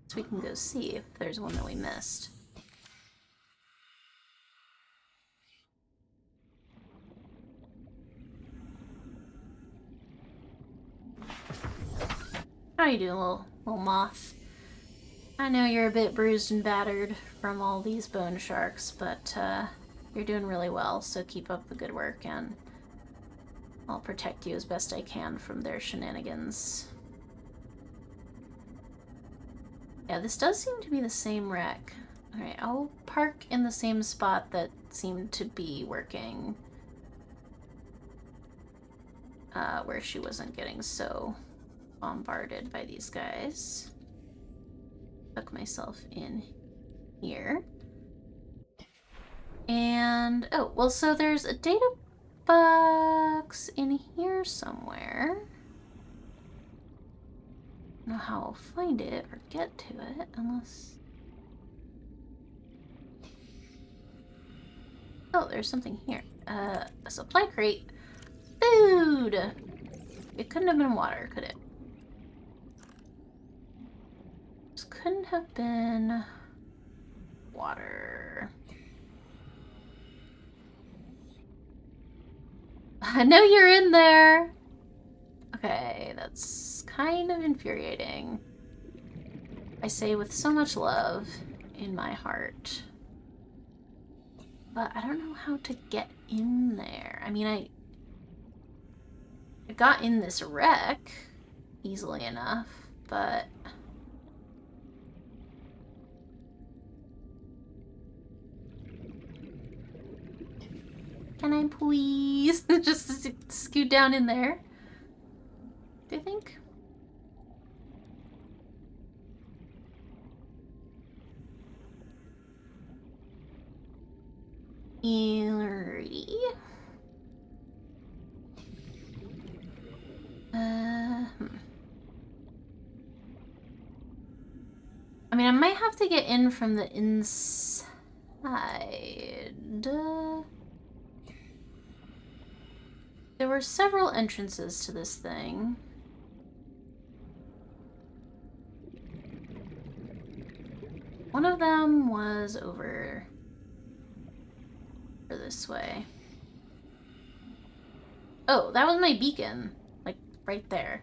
So we can go see if there's one that we missed. How you doing, little moth? I know you're a bit bruised and battered from all these bone sharks, but you're doing really well, so keep up the good work, and I'll protect you as best I can from their shenanigans. Yeah, this does seem to be the same wreck. Alright, I'll park in the same spot that seemed to be working. Where she wasn't getting so bombarded by these guys. Tuck myself in here. And, oh, well, so there's a data box in here somewhere. I don't know how I'll find it or get to it unless... Oh, there's something here. A supply crate. Food! It couldn't have been water, could it? This couldn't have been water. I know you're in there! Okay, that's kind of infuriating. I say with so much love in my heart. But I don't know how to get in there. I mean, I got in this wreck easily enough, but... Can I please just scoot down in there? Do you think? Alrighty. I mean, I might have to get in from the inside. There were several entrances to this thing. One of them was over this way. Oh, that was my beacon. Like, right there.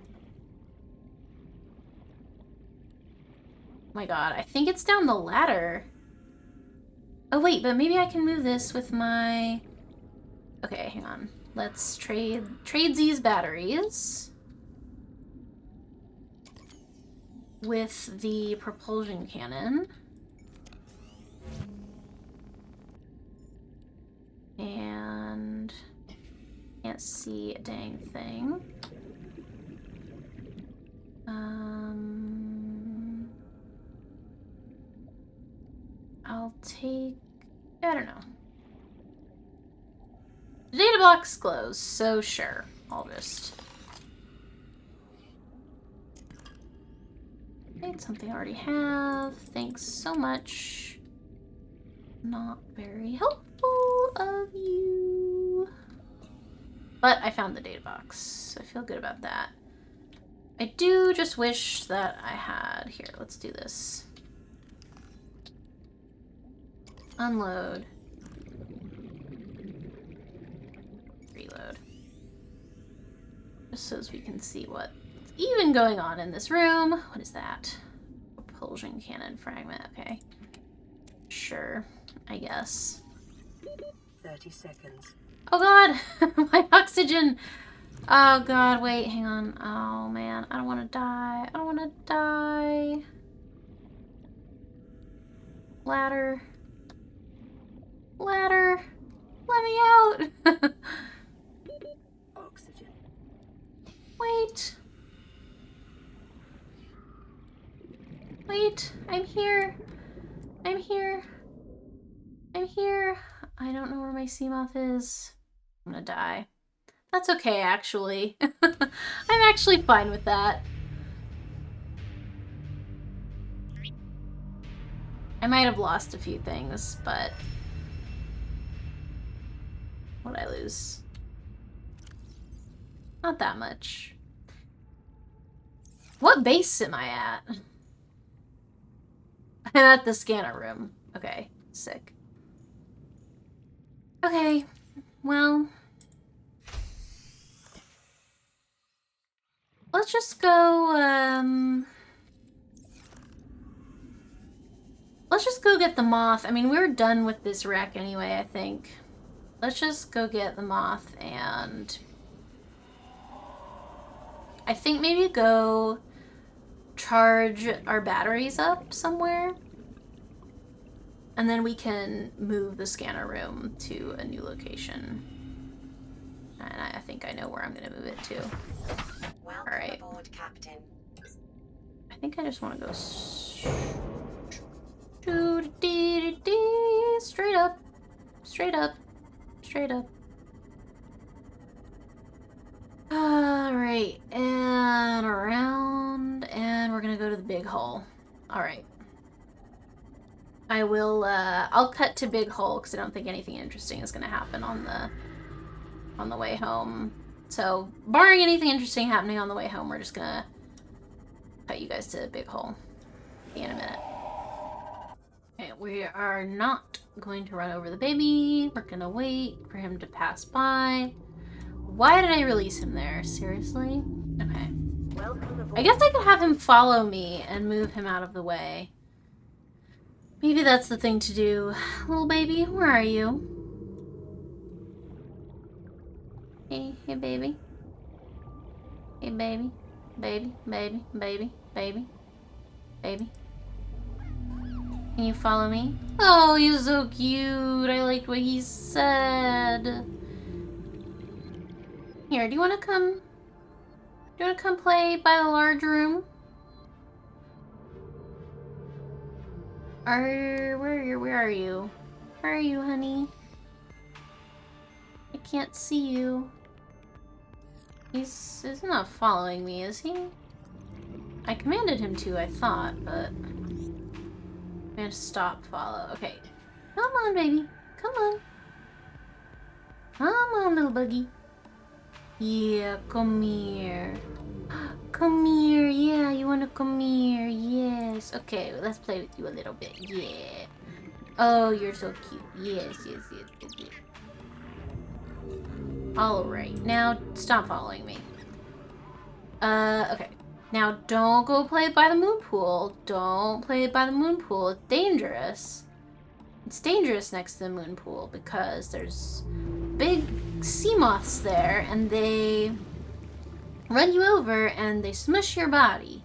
Oh my god, I think it's down the ladder. Oh wait, but maybe I can move this with my... Okay, hang on. Let's trade these batteries with the propulsion cannon. And can't see a dang thing. I'll take... I don't know. The data box glows, so sure. I'll just... Made something I already have. Thanks so much. Not very helpful of you. But I found the data box. I feel good about that. I do just wish that I had... Here, let's do this. Unload. Reload. Just so as we can see what's even going on in this room. What is that? Propulsion cannon fragment. Okay. Sure. I guess. 30 seconds. Oh god! My oxygen! Oh god, wait, hang on. Oh man, I don't want to die. I don't want to die. Ladder. Ladder! Let me out! Oxygen. Wait. Wait, I'm here. I'm here. I'm here. I don't know where my Seamoth is. I'm gonna die. That's okay, actually. I'm actually fine with that. I might have lost a few things, but... What'd I lose? Not that much. What base am I at? I'm at the scanner room. Okay, sick. Okay, well... Let's just go, Let's just go get the moth. I mean, we're done with this wreck anyway, I think. Let's just go get the moth and... I think maybe go charge our batteries up somewhere. And then we can move the scanner room to a new location. And I think I know where I'm going to move it to. Welcome Alright. aboard, Captain. I think I just want to go straight up. Straight up. Straight up. Alright. And around. And we're going to go to the big hole. Alright. I will, I'll cut to big hole because I don't think anything interesting is going to happen on the way home. So, barring anything interesting happening on the way home, we're just going to cut you guys to big hole. See you in a minute. Okay, we are not going to run over the baby. We're going to wait for him to pass by. Why did I release him there? Seriously? Okay. I guess I could have him follow me and move him out of the way. Maybe that's the thing to do. Little baby, where are you? Hey, hey baby. Hey baby. Baby, baby, baby, baby, baby. Can you follow me? Oh, he's so cute. I liked what he said. Here, do you want to come? Do you want to come play by the large room? Where are you? Where are you, honey? I can't see you. He's not following me, is he? I commanded him to, I thought, but... I'm gonna stop follow. Okay. Come on, baby. Come on. Come on, little buggy. Yeah, come here. Come here. Yeah, you wanna come here? Yes. Okay, let's play with you a little bit. Yeah. Oh, you're so cute. Yes, yes, yes, yes, yes. Alright, now stop following me. Okay. Now don't go play by the moon pool. Don't play by the moon pool. It's dangerous. It's dangerous next to the moon pool because there's big sea moths there and they run you over and they smush your body.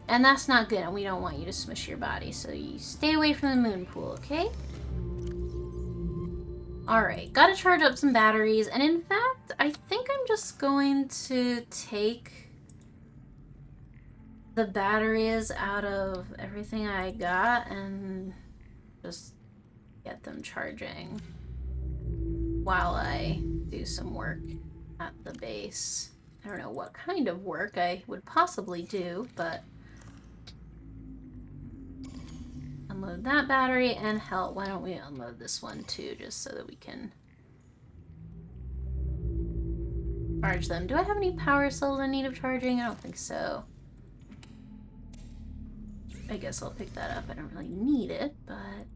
And that's not good and we don't want you to smush your body. So you stay away from the moon pool, okay? Alright, gotta charge up some batteries, and in fact, I think I'm just going to take the batteries out of everything I got and just get them charging while I do some work at the base. I don't know what kind of work I would possibly do, but... Unload that battery, and hell, why don't we unload this one too, just so that we can charge them. Do I have any power cells in need of charging? I don't think so. I guess I'll pick that up. I don't really need it, but...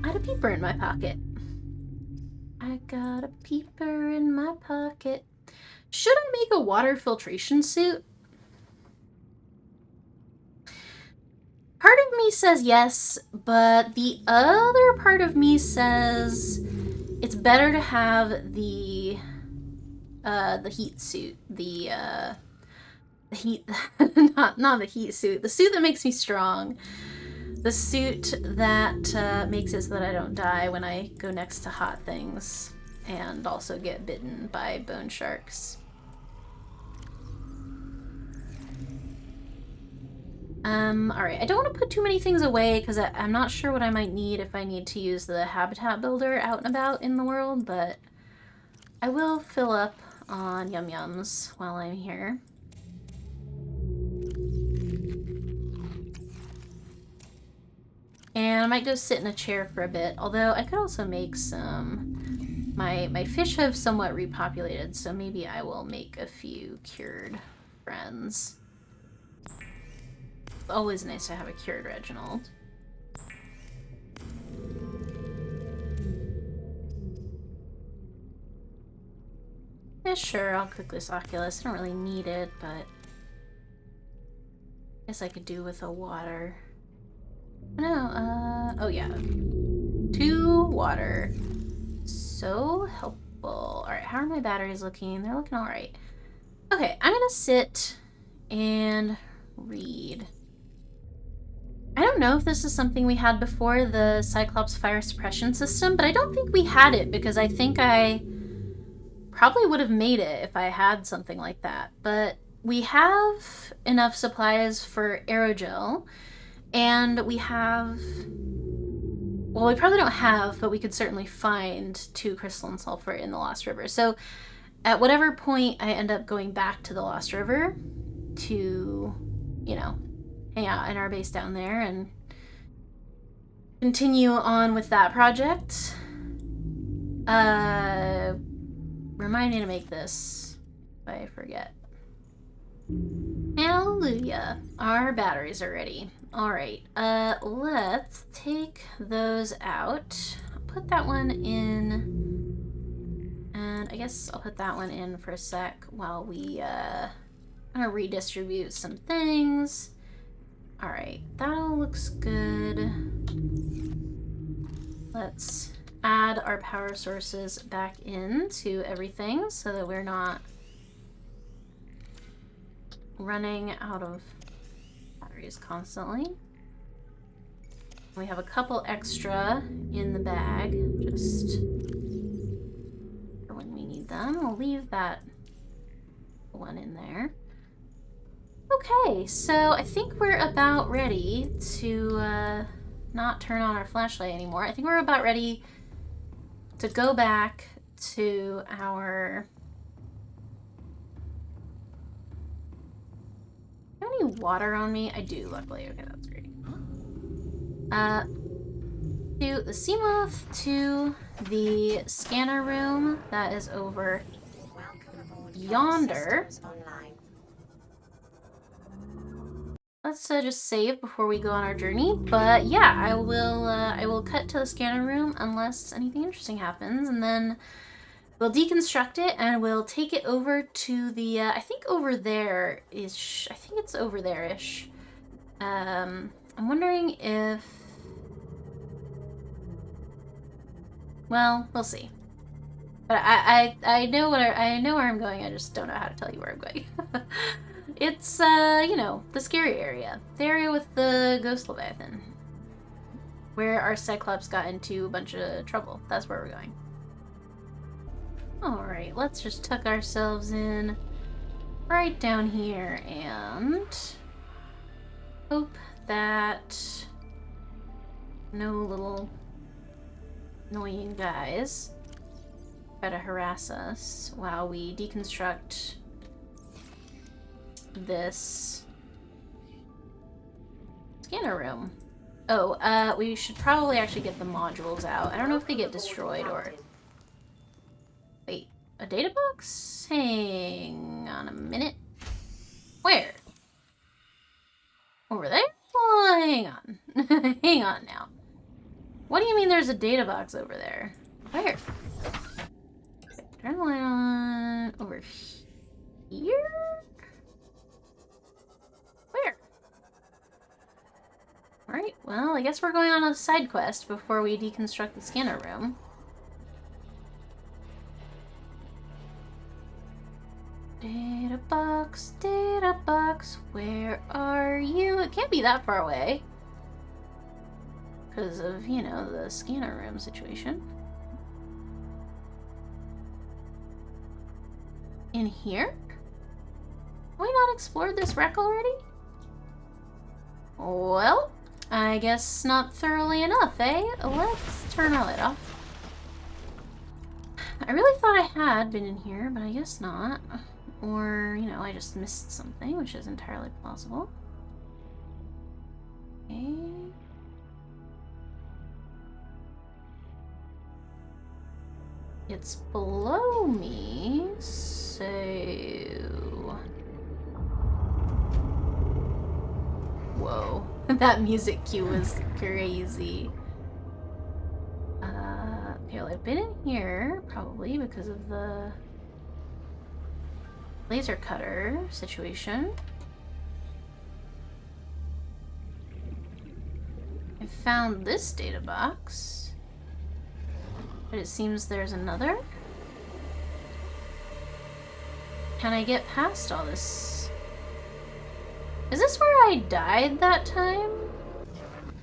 I had a peeper in my pocket. I got a peeper in my pocket. Should I make a water filtration suit? Part of me says yes, but the other part of me says it's better to have the heat suit, the heat, not the heat suit, the suit that makes me strong, the suit that makes it so that I don't die when I go next to hot things and also get bitten by bone sharks. Alright, I don't want to put too many things away because I'm not sure what I might need if I need to use the habitat builder out and about in the world, but I will fill up on Yum Yums while I'm here. And I might go sit in a chair for a bit, although I could also make some... My fish have somewhat repopulated, so maybe I will make a few cured friends. Always nice to have a cured Reginald. Yeah, sure, I'll cook this Oculus. I don't really need it, but... Guess I could do with a water. No, oh yeah. 2 water. So helpful. Alright, how are my batteries looking? They're looking alright. Okay, I'm gonna sit and read. I don't know if this is something we had before, the Cyclops fire suppression system, but I don't think we had it because I think I probably would have made it if I had something like that. But we have enough supplies for aerogel, and we have... Well, we probably don't have, but we could certainly find 2 crystalline sulfur in the Lost River. So at whatever point I end up going back to the Lost River to, you know, hang out in our base down there and continue on with that project. Remind me to make this if I forget. Hallelujah. Our batteries are ready. Alright, let's take those out. I'll put that one in, and I guess I'll put that one in for a sec while we, kind of redistribute some things. Alright, that all looks good. Let's add our power sources back into everything so that we're not running out of batteries constantly. We have a couple extra in the bag just for when we need them. We'll leave that one in there. Okay, so I think we're about ready to not turn on our flashlight anymore. I think we're about ready to go back to our... Do I have any water on me? I do, luckily. Okay, that's great. To the Seamoth, to the scanner room that is over yonder. Let's just save before we go on our journey. But yeah, I will cut to the scanner room unless anything interesting happens, and then we'll deconstruct it and we'll take it over to the I think over there-ish. I think it's over there-ish. I'm wondering if... Well, we'll see. But I know I know where I'm going. I just don't know how to tell you where I'm going. It's you know, the scary area. The area with the ghost leviathan. Where our Cyclops got into a bunch of trouble. That's where we're going. Alright, let's just tuck ourselves in right down here and hope that no little annoying guys try to harass us while we deconstruct this scanner room. Oh, we should probably actually get the modules out. I don't know if they get destroyed or... Wait, a data box? Hang on a minute. Where? Over there? Oh, hang on. Hang on now. What do you mean there's a data box over there? Where? Turn the light on. Over here? Where? Alright, well, I guess we're going on a side quest before we deconstruct the scanner room. Data box, where are you? It can't be that far away. Because of, you know, the scanner room situation. In here? Have we not explored this wreck already? Well, I guess not thoroughly enough, eh? Let's turn our light off. I really thought I had been in here, but I guess not. Or, you know, I just missed something, which is entirely plausible. Okay. It's below me, so... Whoa, that music cue was crazy. Okay, well, I've been in here, probably, because of the laser cutter situation. I found this data box. But it seems there's another. Can I get past all this? Is this where I died that time?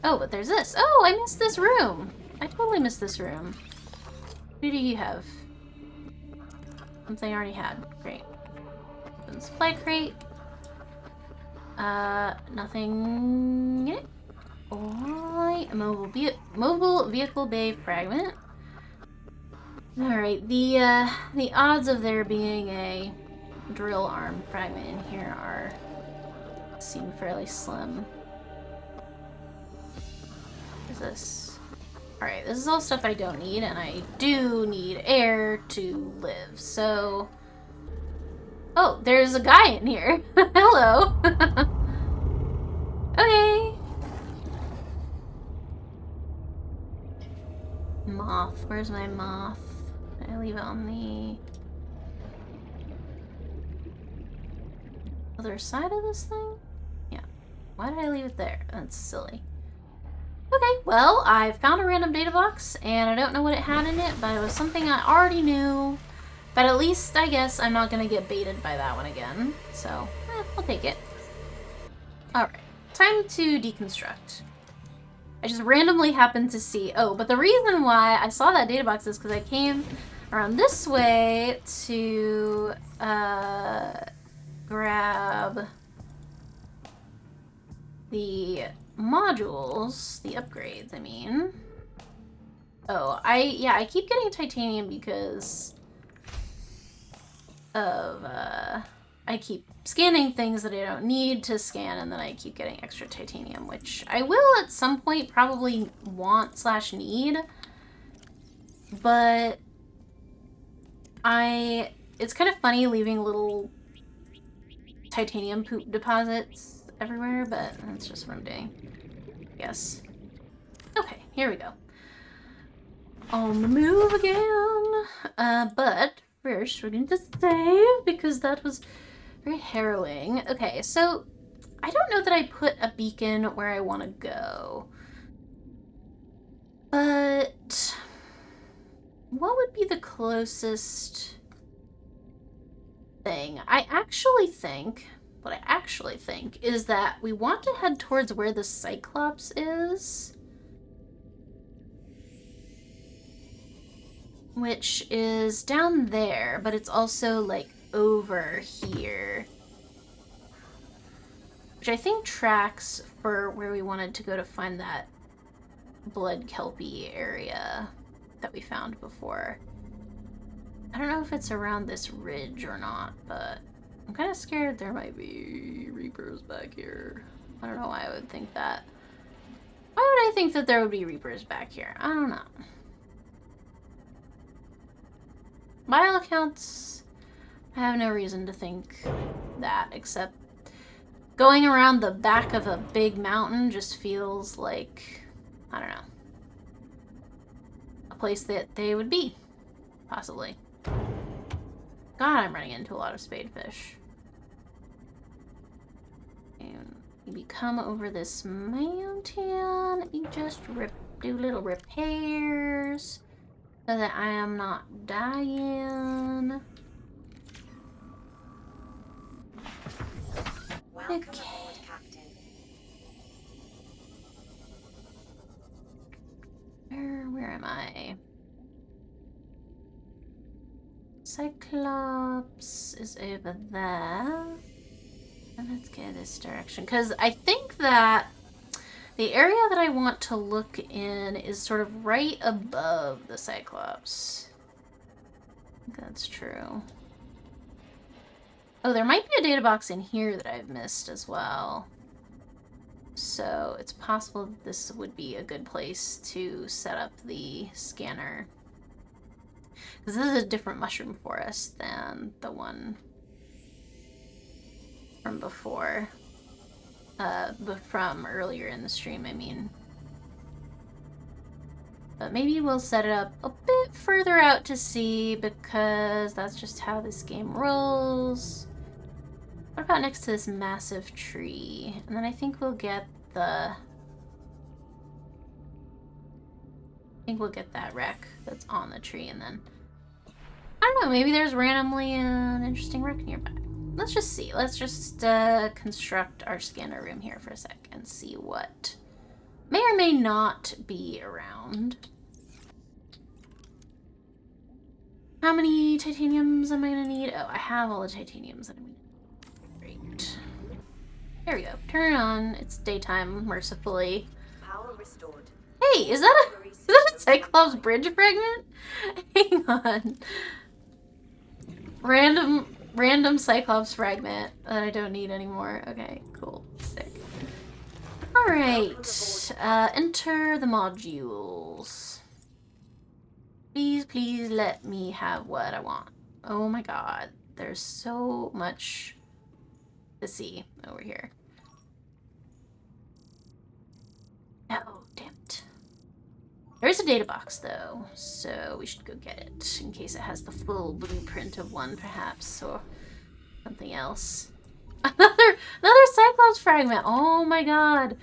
Oh, but there's this. Oh, I missed this room. I totally missed this room. Who do you have? Something I already had. Great. Open supply crate. Nothing in it. Alright. Mobile vehicle bay fragment. Alright, the odds of there being a drill arm fragment in here seem fairly slim. What is this? Alright, this is all stuff I don't need, and I do need air to live, so... Oh, there's a guy in here. Hello. Okay. Moth. Where's my moth? Did I leave it on the other side of this thing? Yeah. Why did I leave it there? That's silly. Okay, well, I found a random data box, and I don't know what it had in it, but it was something I already knew. But at least, I guess, I'm not going to get baited by that one again. So, I'll take it. Alright, time to deconstruct. I just randomly happened to see... Oh, but the reason why I saw that data box is because I came around this way to grab the modules, the upgrades, I mean. Oh, I keep getting titanium because of, I keep scanning things that I don't need to scan, and then I keep getting extra titanium, which I will at some point probably want / need, but it's kind of funny leaving little titanium poop deposits everywhere, but that's just what I'm doing, I guess. Okay, here we go. On the move again. But first we're going to save because that was very harrowing. Okay, so I don't know that I put a beacon where I want to go. But what would be the closest thing? What I actually think is that we want to head towards where the Cyclops is. Which is down there, but it's also, like, over here. Which I think tracks for where we wanted to go to find that blood kelpie area that we found before. I don't know if it's around this ridge or not, but I'm kind of scared there might be Reapers back here. I don't know why I would think that. Why would I think that there would be Reapers back here? I don't know. By all accounts, I have no reason to think that, except going around the back of a big mountain just feels like, I don't know, a place that they would be, possibly. God, I'm running into a lot of spadefish. And you come over this mountain, you just do little repairs so that I am not dying. Welcome Okay. aboard, Captain. Where am I? Cyclops is over there. And let's go this direction. Because I think that the area that I want to look in is sort of right above the Cyclops. I think that's true. Oh, there might be a data box in here that I've missed as well. So it's possible that this would be a good place to set up the scanner. Because this is a different mushroom forest than the one from before. But from earlier in the stream, I mean. But maybe we'll set it up a bit further out to sea, because that's just how this game rolls. What about next to this massive tree? And then I think we'll get the I think we'll get that wreck that's on the tree, and then I don't know, maybe there's randomly an interesting wreck nearby. Let's just see. Let's just construct our scanner room here for a sec and see what may or may not be around. How many titaniums am I gonna need? Oh, I have all the titaniums that I need. Great. There we go. Turn it on. It's daytime, mercifully. Power restored. Hey, is that a Cyclops bridge fragment? Hang on. Random Cyclops fragment that I don't need anymore. Okay, cool. Sick. Alright. Enter the modules. Please, please let me have what I want. Oh my god. There's so much to see over here. Oh, damn it. There is a data box, though, so we should go get it, in case it has the full blueprint of one, perhaps, or something else. Another Cyclops fragment! Oh my god!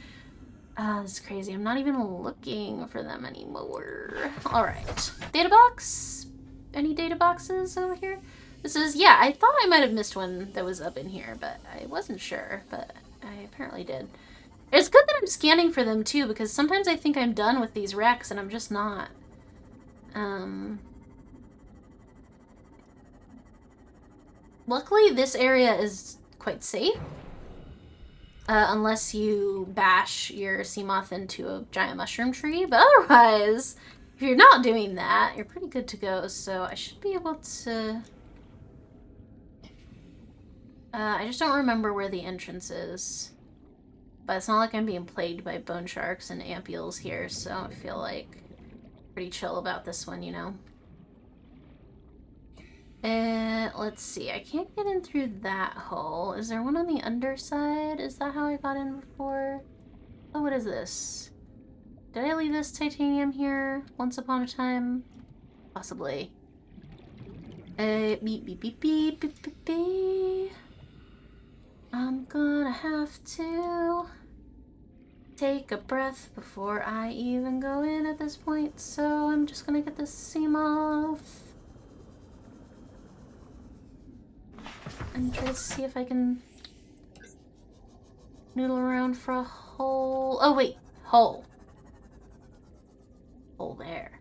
This is crazy. I'm not even looking for them anymore. Alright. Data box? Any data boxes over here? This is, yeah, I thought I might have missed one that was up in here, but I wasn't sure, but I apparently did. It's good that I'm scanning for them, too, because sometimes I think I'm done with these wrecks, and I'm just not. Luckily, this area is quite safe. Unless you bash your sea moth into a giant mushroom tree. But otherwise, if you're not doing that, you're pretty good to go. So I should be able to... I just don't remember where the entrance is. But it's not like I'm being plagued by bone sharks and ampules here, so I feel like pretty chill about this one, you know? Let's see. I can't get in through that hole. Is there one on the underside? Is that how I got in before? Oh, what is this? Did I leave this titanium here once upon a time? Possibly. Beep, beep, beep, beep, beep, beep, beep. I'm gonna have to take a breath before I even go in at this point, so I'm just gonna get this seam off. And try to see if I can noodle around for a hole. Oh, wait. Hole. Hole there.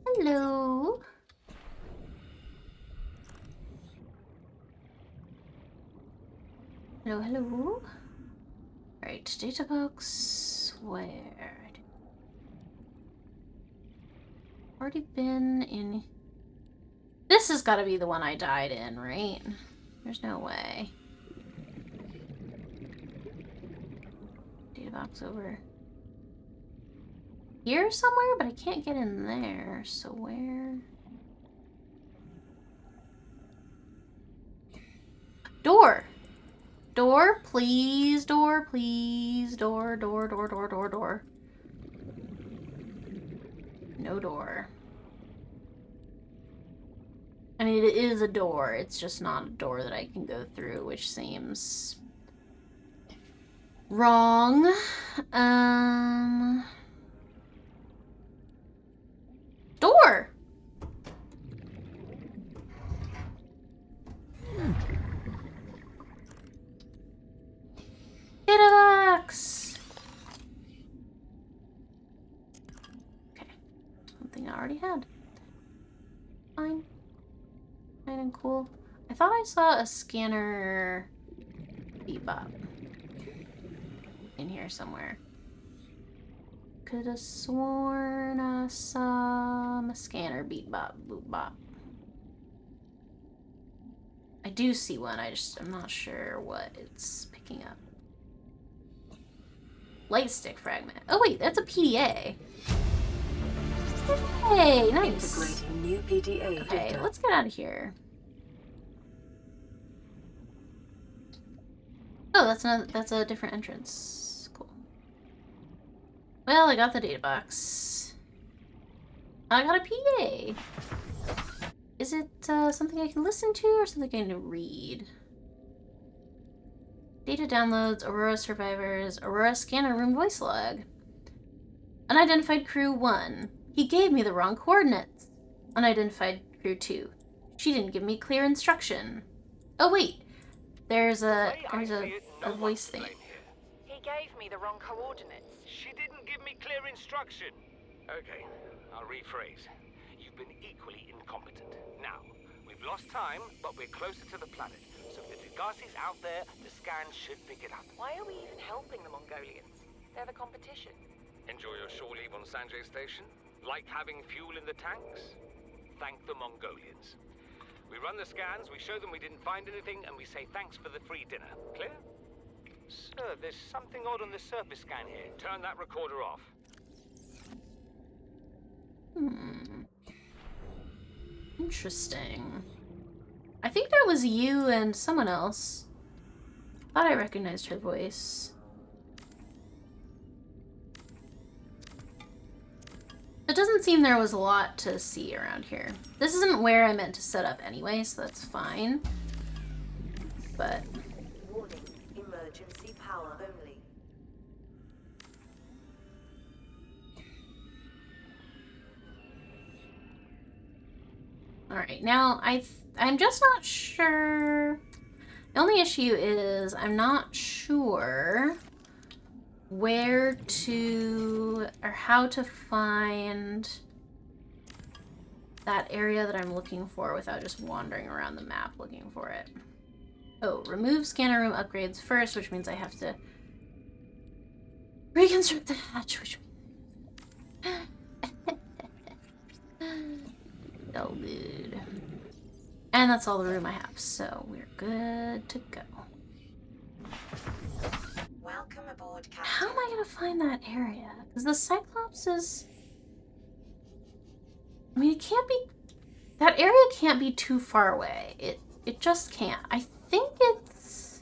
Hello. Hello, hello. Alright, data box. Where? Already been in... This has got to be the one I died in, right? There's no way. Data box over here somewhere, but I can't get in there. So where? Door! Door, please, door, please. Door, door, door, door, door, door. No door. I mean, it is a door. It's just not a door that I can go through, which seems wrong. Door! Data box! Okay. Something I already had. Fine. Fine and cool. I thought I saw a scanner bebop in here somewhere. Could have sworn I saw a scanner beep bop boop bop. I do see one, I'm not sure what it's picking up. Light stick fragment. Oh wait, that's a PDA. Hey, nice. Integrating new PDA. Okay, let's get out of here. Oh, that's a different entrance. Cool. Well, I got the data box. I got a PDA. Is it something I can listen to or something I can read? Data downloads, Aurora survivors, Aurora scanner room voice log. Unidentified crew 1. He gave me the wrong coordinates. Unidentified crew 2. She didn't give me clear instruction. Oh wait, there's a voice thing. He gave me the wrong coordinates. She didn't give me clear instruction. Okay, I'll rephrase. You've been equally incompetent. Now, we've lost time, but we're closer to the planet. So if Degassi's out there, the scans should pick it up. Why are we even helping the Mongolians? They're the competition. Enjoy your shore leave on Sanjay Station? Like having fuel in the tanks? Thank the Mongolians. We run the scans, we show them we didn't find anything, and we say thanks for the free dinner. Clear? Sir, there's something odd on the surface scan here. Turn that recorder off. Interesting. I think that was you and someone else. Thought I recognized her voice. It doesn't seem there was a lot to see around here. This isn't where I meant to set up anyway, so that's fine. But... Warning, emergency power only. Alright, now I'm just not sure. The only issue is I'm not sure where to or how to find that area that I'm looking for without just wandering around the map looking for it. Oh, remove scanner room upgrades first, which means I have to reconstruct the hatch, which oh, dude. And that's all the room I have, so we're good to go. Welcome aboard, Captain. How am I gonna find that area? Because the Cyclops is... I mean, it can't be... That area can't be too far away. It just can't. I think it's...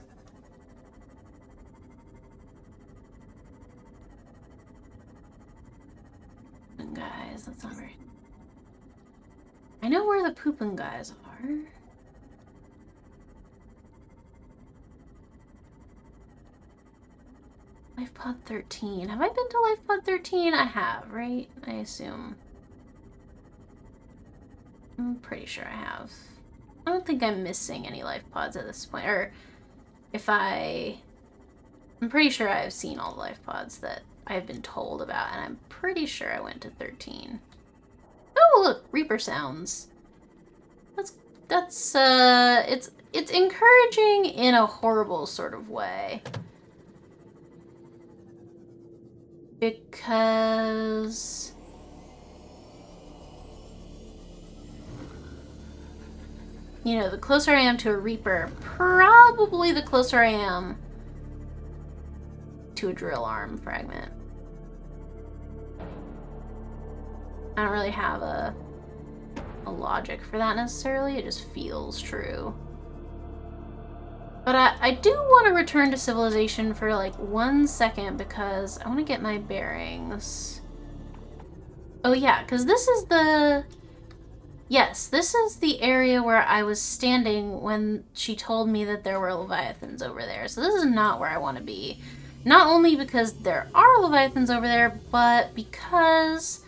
Guys, that's not very... I know where the pooping guys are. Life pod 13. Have I been to Life pod 13? I have, right? I assume. I'm pretty sure I have. I don't think I'm missing any life pods at this point. Or if I'm pretty sure I've seen all the life pods that I've been told about, and I'm pretty sure I went to 13. Oh, look, Reaper sounds. It's encouraging in a horrible sort of way. Because you know, the closer I am to a Reaper, probably the closer I am to a drill arm fragment. I don't really have a logic for that necessarily, it just feels true. But I do want to return to civilization for like 1 second because I want to get my bearings. Oh yeah, because this is the... Yes, this is the area where I was standing when she told me that there were Leviathans over there. So this is not where I want to be. Not only because there are Leviathans over there, but because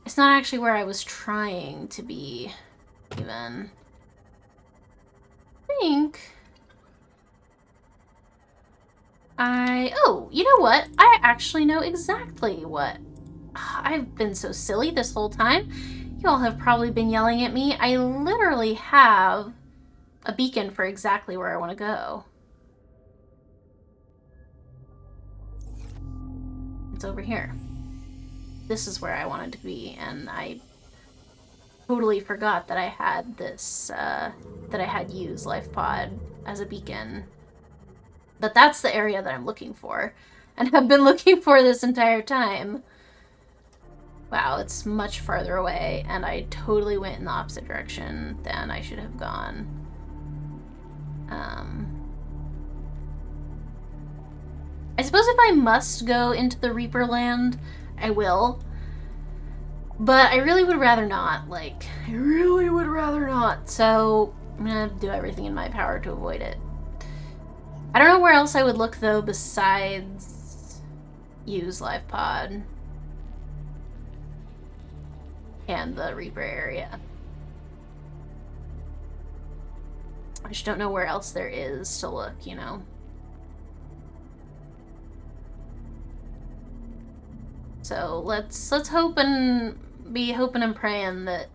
it's not actually where I was trying to be, even. I think... Oh, you know what? I actually know exactly what... I've been so silly this whole time. You all have probably been yelling at me. I literally have a beacon for exactly where I want to go. It's over here. This is where I wanted to be, and I totally forgot that I had this, that I had used Life Pod as a beacon. But that's the area that I'm looking for, and have been looking for this entire time. Wow, it's much farther away, and I totally went in the opposite direction than I should have gone. I suppose if I must go into the Reaper land, I will. But I really would rather not. Like, I really would rather not. So, I'm gonna do everything in my power to avoid it. I don't know where else I would look, though, besides use Life Pod. and the Reaper area. I just don't know where else there is to look, you know? So let's hope and be hoping and praying that...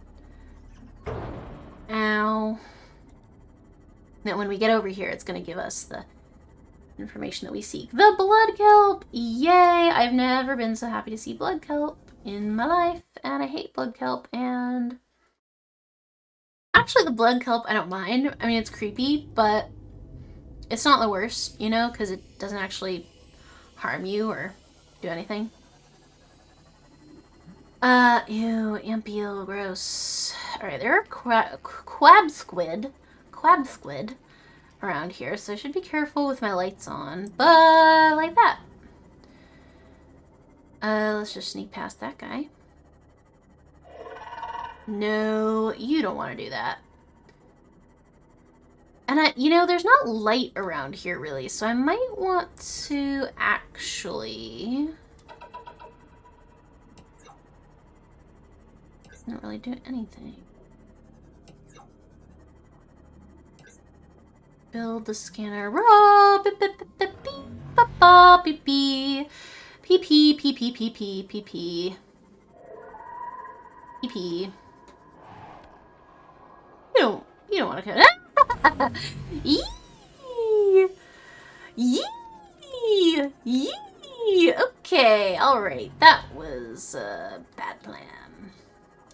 Ow. That when we get over here, it's gonna give us the information that we seek. The blood kelp! Yay! I've never been so happy to see blood kelp in my life, and I hate blood kelp, and... Actually, the blood kelp, I don't mind. I mean, it's creepy, but it's not the worst, you know, because it doesn't actually harm you or do anything. Ew, ampeel, gross. Alright, there are quab squid around here, so I should be careful with my lights on, but like that. Let's just sneak past that guy. No, you don't want to do that. And you know, there's not light around here really, so I might want to actually... Not really do anything. Build the scanner. Raw. Beep beep beep beep beep beep beep beep beep beep beep beep beep beep beep. You don't want to cut. Yee. Yee. Yee. Okay. All right. That was a bad plan.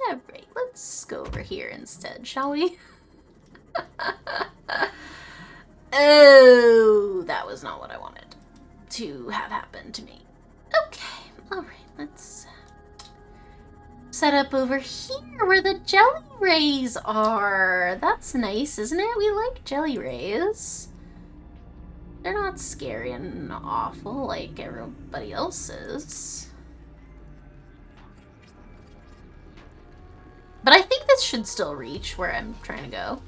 Alright, let's go over here instead, shall we? Oh, that was not what I wanted to have happen to me. Okay, alright, let's set up over here where the jelly rays are. That's nice, isn't it? We like jelly rays. They're not scary and awful like everybody else's. But I think this should still reach where I'm trying to go.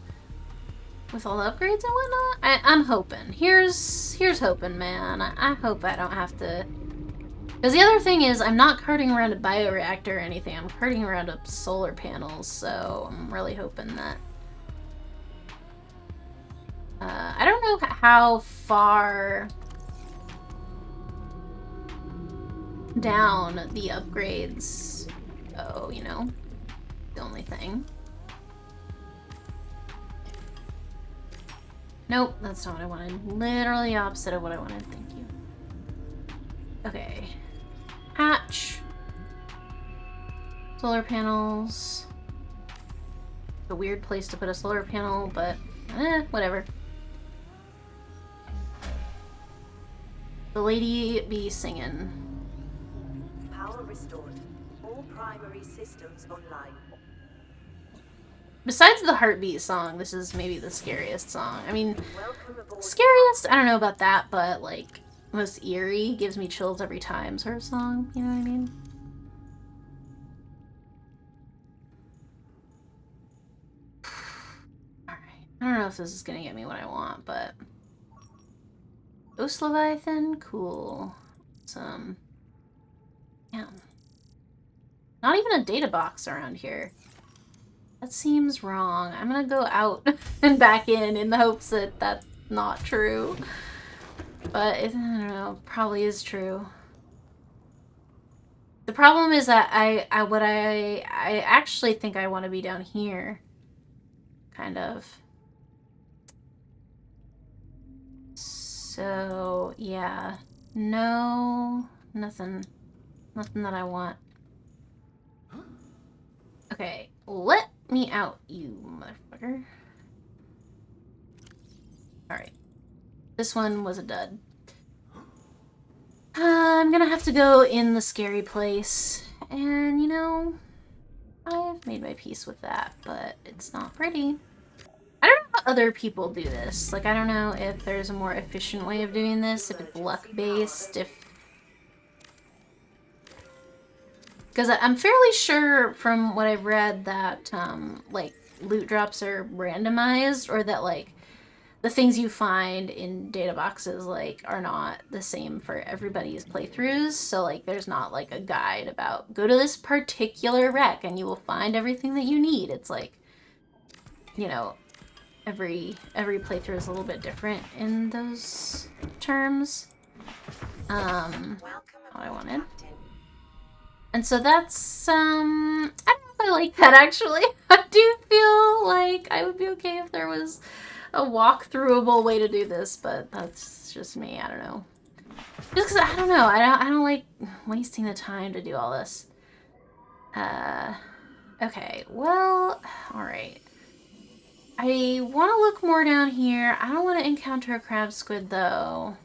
With all the upgrades and whatnot. I'm hoping. Here's hoping, man. I hope I don't have to... Because the other thing is, I'm not carting around a bioreactor or anything. I'm carting around a solar panels, so I'm really hoping that... I don't know how far down the upgrades go, you know? The only thing. Nope, that's not what I wanted. Literally opposite of what I wanted. Thank you. Okay. Hatch. Solar panels. A weird place to put a solar panel, but whatever. The lady be singing. Power restored. All primary systems online. Besides the heartbeat song, this is maybe the scariest song. I mean, scariest? I don't know about that, but like, most eerie, gives me chills every time sort of song. You know what I mean? Alright. I don't know if this is gonna get me what I want, but... Ghost Leviathan? Cool. Some... Yeah. Not even a data box around here. That seems wrong. I'm gonna go out and back in the hopes that that's not true. But I don't know, probably is true. The problem is that I actually think I want to be down here. Kind of. So, yeah. No, nothing that I want. Okay, let me out, you motherfucker. Alright. This one was a dud. I'm gonna have to go in the scary place. And, you know, I've made my peace with that, but it's not pretty. I don't know how other people do this. Like, I don't know if there's a more efficient way of doing this, if it's luck-based, if... Because I'm fairly sure from what I've read that, like, loot drops are randomized, or that, like, the things you find in data boxes, like, are not the same for everybody's playthroughs. So, like, there's not, like, a guide about, go to this particular wreck and you will find everything that you need. It's like, you know, every playthrough is a little bit different in those terms. What I wanted. And so that's, I don't know if I like that, actually. I do feel like I would be okay if there was a walk-throughable way to do this, but that's just me. I don't know. Just because, I don't know. I don't like wasting the time to do all this. Okay, well, alright. I want to look more down here. I don't want to encounter a crab squid, though.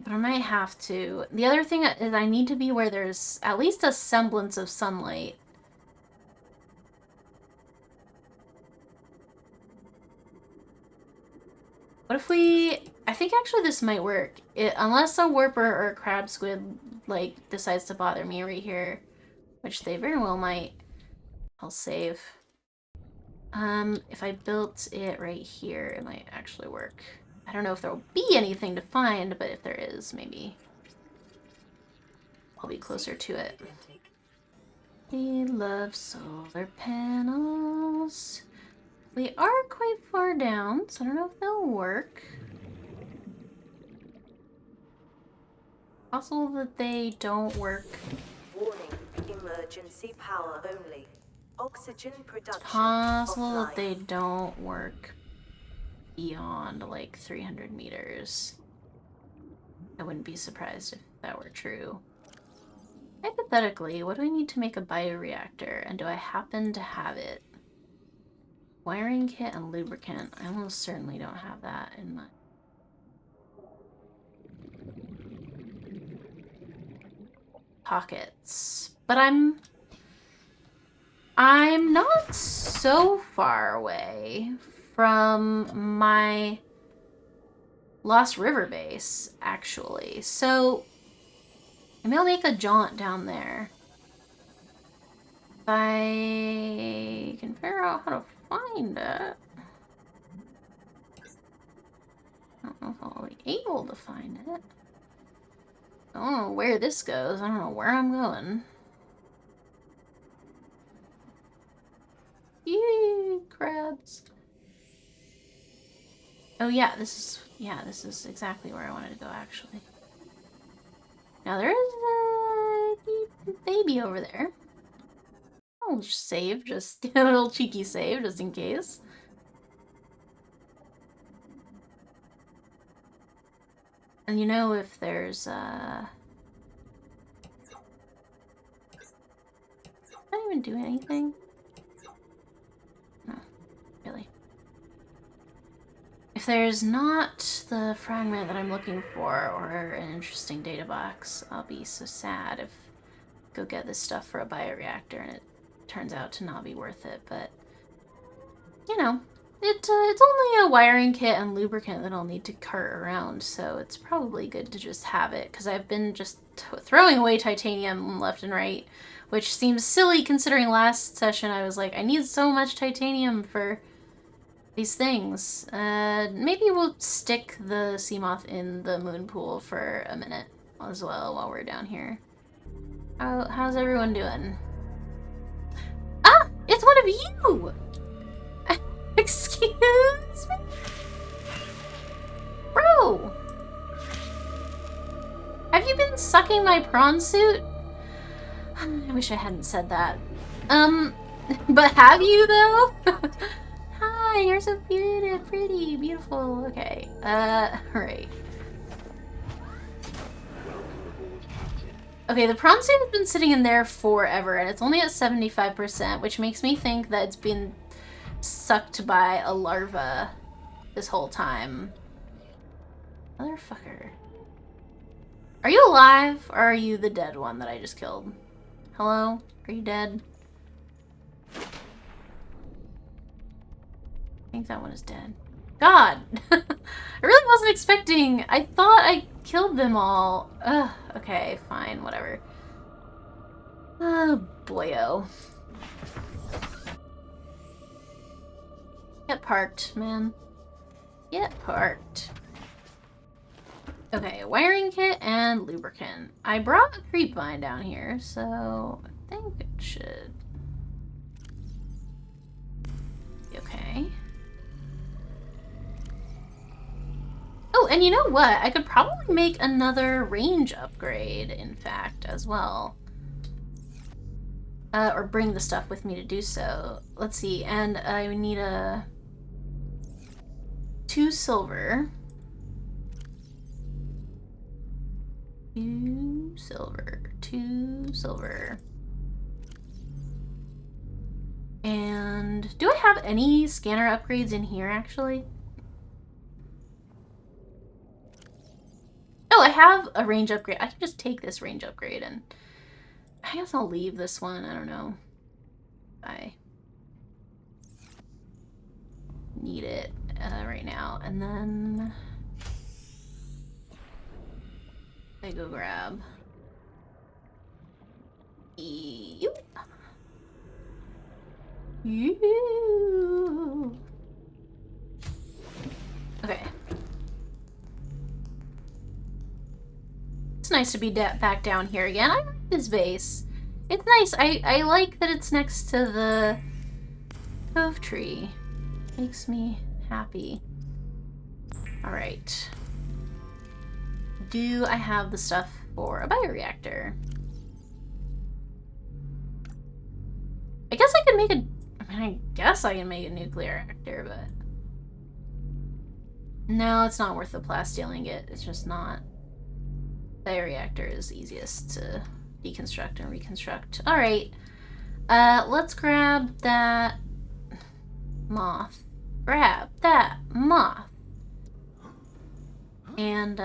But I might have to. The other thing is I need to be where there's at least a semblance of sunlight. What if we... I think actually this might work. Unless a warper or a crab squid, like, decides to bother me right here. Which they very well might. I'll save. If I built it right here, it might actually work. I don't know if there will be anything to find, but if there is, maybe I'll be closer to it. We love solar panels. We are quite far down, so I don't know if they'll work. Possible that they don't work. Warning, emergency power only. Oxygen production Possible offline. that they don't work beyond like 300 meters. I wouldn't be surprised if that were true. Hypothetically, what do I need to make a bioreactor, and do I happen to have it? Wiring kit and lubricant. I almost certainly don't have that in my... pockets. But I'm not so far away from my Lost River base, actually. So, maybe I'll make a jaunt down there. If I can figure out how to find it. I don't know if I'll be able to find it. I don't know where this goes. I don't know where I'm going. Yee, crabs. Oh yeah, this is exactly where I wanted to go, actually. Now there is a baby over there. I'll just save, just a little cheeky save, just in case. And you know, if there's not even do anything. No, really. If there's not the fragment that I'm looking for, or an interesting data box, I'll be so sad if I go get this stuff for a bioreactor and it turns out to not be worth it. But, you know, it's only a wiring kit and lubricant that I'll need to cart around, so it's probably good to just have it, because I've been just throwing away titanium left and right, which seems silly considering last session I was like, I need so much titanium for these things. Maybe we'll stick the Seamoth in the moon pool for a minute as well while we're down here. How's everyone doing? Ah! It's one of you! Excuse me? Bro! Have you been sucking my prawn suit? I wish I hadn't said that. But have you, though? Hi, you're so pretty, beautiful. Okay, right. Okay, the prawn suit has been sitting in there forever, and it's only at 75%, which makes me think that it's been sucked by a larva this whole time. Motherfucker. Are you alive, or are you the dead one that I just killed? Hello? Are you dead? I think that one is dead. God! I really wasn't expecting... I thought I killed them all. Ugh, okay, fine, whatever. Oh, boyo. Get parked, man. Get parked. Okay, wiring kit and lubricant. I brought a creep vine down here, so I think it should be okay. Oh, and you know what? I could probably make another range upgrade, in fact, as well. Or bring the stuff with me to do so. Let's see, and I need 2 silver. 2 silver. 2 silver. And do I have any scanner upgrades in here, actually? Oh, I have a range upgrade. I can just take this range upgrade and I guess I'll leave this one. I don't know. I need it right now. And then I go grab you. Okay. It's nice to be back down here again. I like this base. It's nice. I like that it's next to the cove tree. Makes me happy. Alright. Do I have the stuff for a bioreactor? I guess I could make a... I guess I can make a nuclear reactor, but... No, it's not worth the plasteel ingot. It's just not. Bioreactor is easiest to deconstruct and reconstruct. Alright. Let's grab that moth. Grab that moth. And,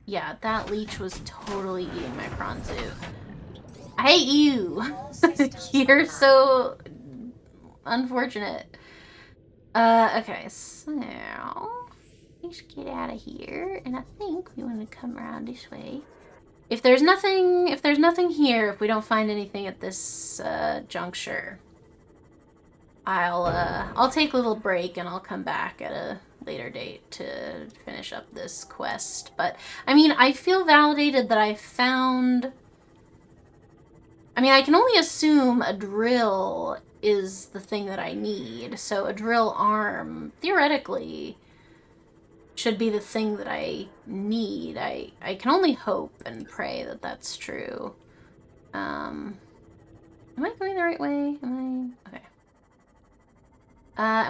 yeah, that leech was totally eating my prawn soup. I hate you! You're so unfortunate. Okay, so we should get out of here, and I think we want to come around this way. If there's nothing here, if we don't find anything at this juncture, I'll take a little break and I'll come back at a later date to finish up this quest. But I mean, I feel validated that I found. I mean, I can only assume a drill is the thing that I need. So a drill arm, theoretically, should be the thing that I need. I can only hope and pray that that's true. Am I going the right way? Am I? Okay.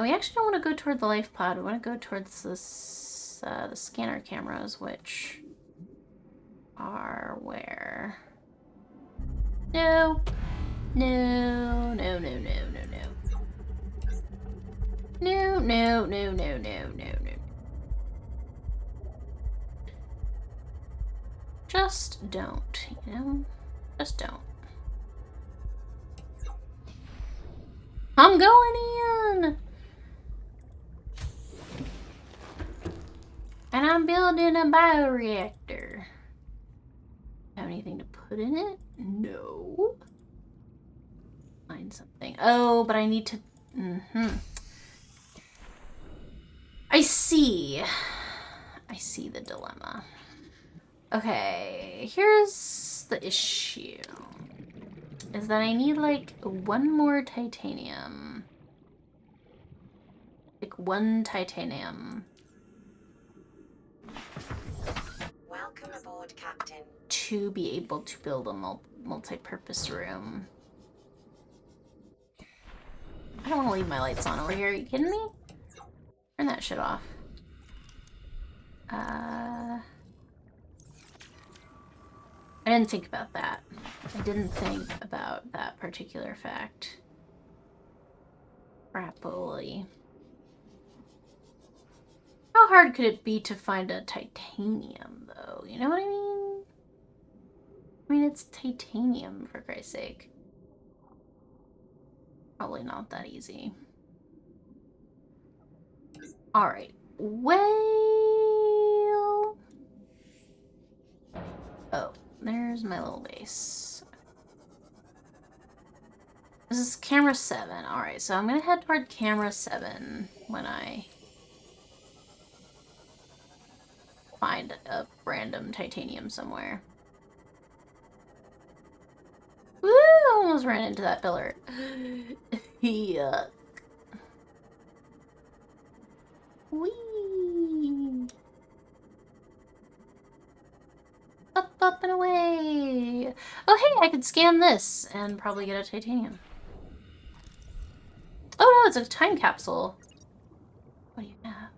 We actually don't want to go toward the life pod. We want to go towards this, the scanner cameras, which are where? No. No, no, no, no, no, no. No, no, no, no, no, no, no. Just don't, you know? Just don't. I'm going in! And I'm building a bioreactor. Have anything to put in it? No. Find something. Oh, but I need to... I see. I see the dilemma. Okay, here's the issue. Is that I need, like, 1 more titanium. Like, 1 titanium. Welcome aboard, Captain. To be able to build a multi-purpose room. I don't want to leave my lights on over here. Are you kidding me? Turn that shit off. I didn't think about that. I didn't think about that particular fact. Crapoly. How hard could it be to find a titanium, though? You know what I mean? I mean, it's titanium, for Christ's sake. Probably not that easy. Alright. Well... Oh, there's my little base. This is camera 7. Alright, so I'm gonna head toward camera 7 when I find a random titanium somewhere. Woo! Almost ran into that pillar. Yuck. Whee! Up, up, and away! Oh, hey, I could scan this and probably get a titanium. Oh no, it's a time capsule. What do you have?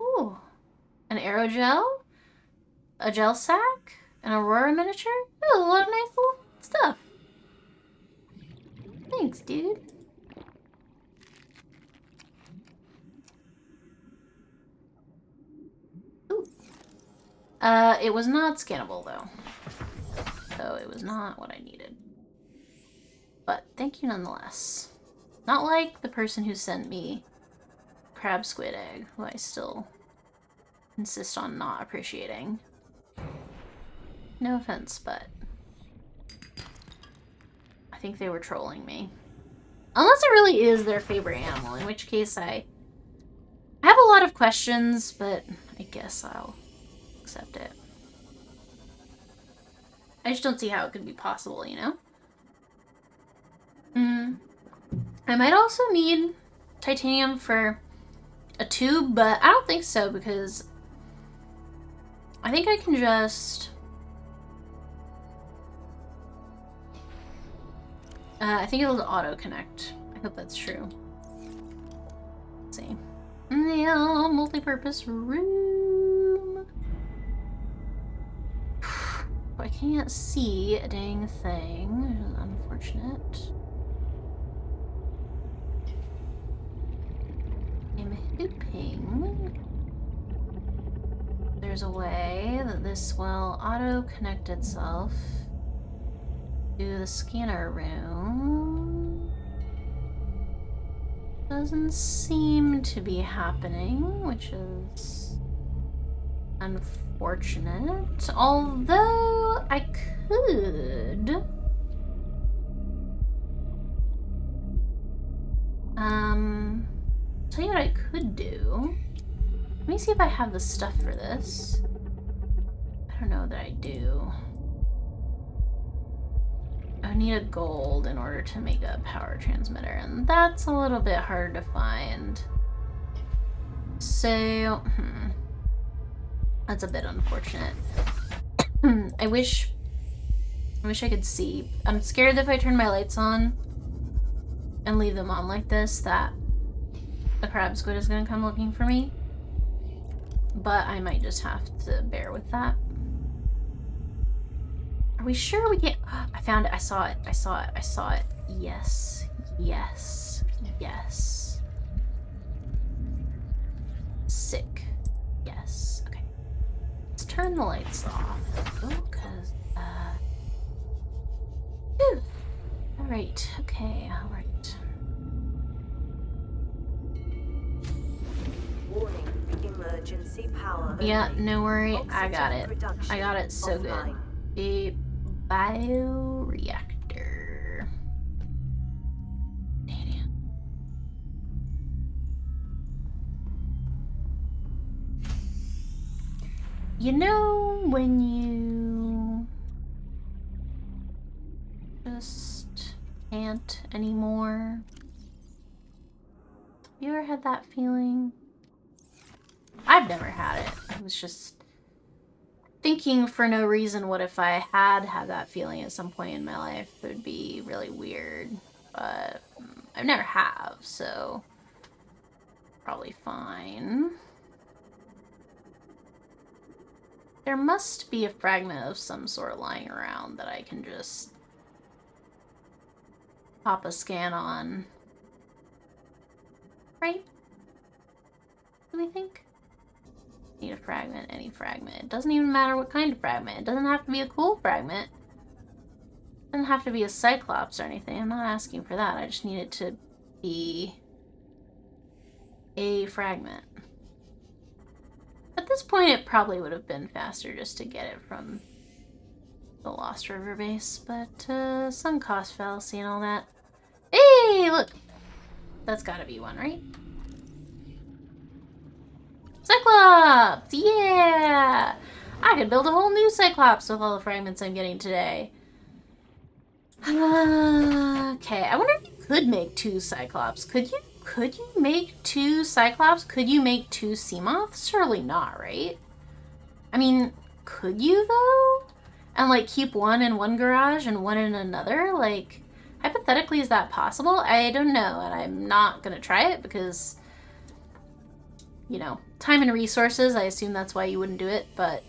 Ooh. An aerogel? A gel sack? An Aurora miniature? Oh, a lot of nice little stuff. Thanks, dude. Ooh. It was not scannable, though. So it was not what I needed. But thank you nonetheless. Not like the person who sent me crab squid egg, who I still insist on not appreciating. No offense, but I think they were trolling me. Unless it really is their favorite animal, in which case I have a lot of questions, but I guess I'll accept it. I just don't see how it could be possible, you know? I might also need titanium for a tube, but I don't think so because I think I can just... I think it'll auto-connect. I hope that's true. Let's see. Yeah, multi-purpose room. I can't see a dang thing, which is unfortunate. I'm hoping there's a way that this will auto-connect itself to the scanner room. Doesn't seem to be happening, which is unfortunate. Although I could tell you what I could do. Let me see if I have the stuff for this. I don't know that I do. I need a gold in order to make a power transmitter, and that's a little bit hard to find. So, that's a bit unfortunate. I wish I could see. I'm scared that if I turn my lights on and leave them on like this, that a crab squid is gonna come looking for me. But I might just have to bear with that. Are we sure we can't? I found it. I saw it. I saw it. I saw it. Yes. Yes. Yes. Sick. Yes. Okay. Let's turn the lights off. Oh, cause, whew. Alright. Okay. Alright. Warning, emergency power. Yeah, no worry. I got Oxygen it. production I got it so offline. good. A bioreactor. Damn. You know when you just can't anymore? You ever had that feeling? I've never had it. I was just thinking for no reason, what if I had that feeling at some point in my life? It would be really weird, but I've never have, so probably fine. There must be a fragment of some sort lying around that I can just pop a scan on. Right? Do we think? Need a fragment, any fragment. It doesn't even matter what kind of fragment. It doesn't have to be a cool fragment. It doesn't have to be a cyclops or anything. I'm not asking for that. I just need it to be a fragment. At this point, it probably would have been faster just to get it from the Lost River base, but sunk cost fallacy and all that. Hey, look! That's gotta be one, right? Cyclops! Yeah! I could build a whole new Cyclops with all the fragments I'm getting today. Okay, I wonder if you could make 2 Cyclops. Could you make 2 Cyclops? Could you make 2 Seamoths? Surely not, right? I mean, could you though? And like keep one in one garage and one in another? Like, hypothetically, is that possible? I don't know, and I'm not gonna try it because, you know, time and resources. I assume that's why you wouldn't do it, but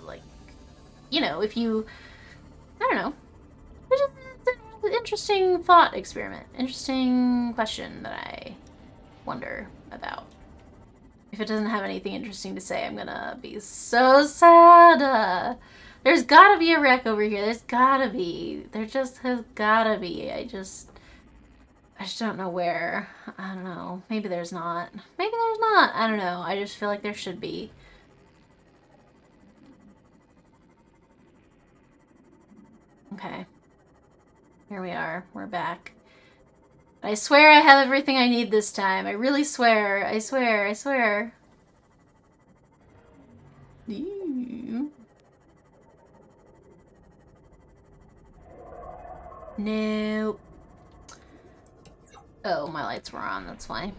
like, you know, if you, I don't know. It's an interesting thought experiment. Interesting question that I wonder about. If it doesn't have anything interesting to say, I'm gonna be so sad. There's gotta be a wreck over here. There's gotta be. There just has gotta be. I just don't know where. I don't know. Maybe there's not. Maybe there's not. I don't know. I just feel like there should be. Okay. Here we are. We're back. I swear I have everything I need this time. I really swear. I swear. I swear. Nope. Oh, my lights were on. That's why.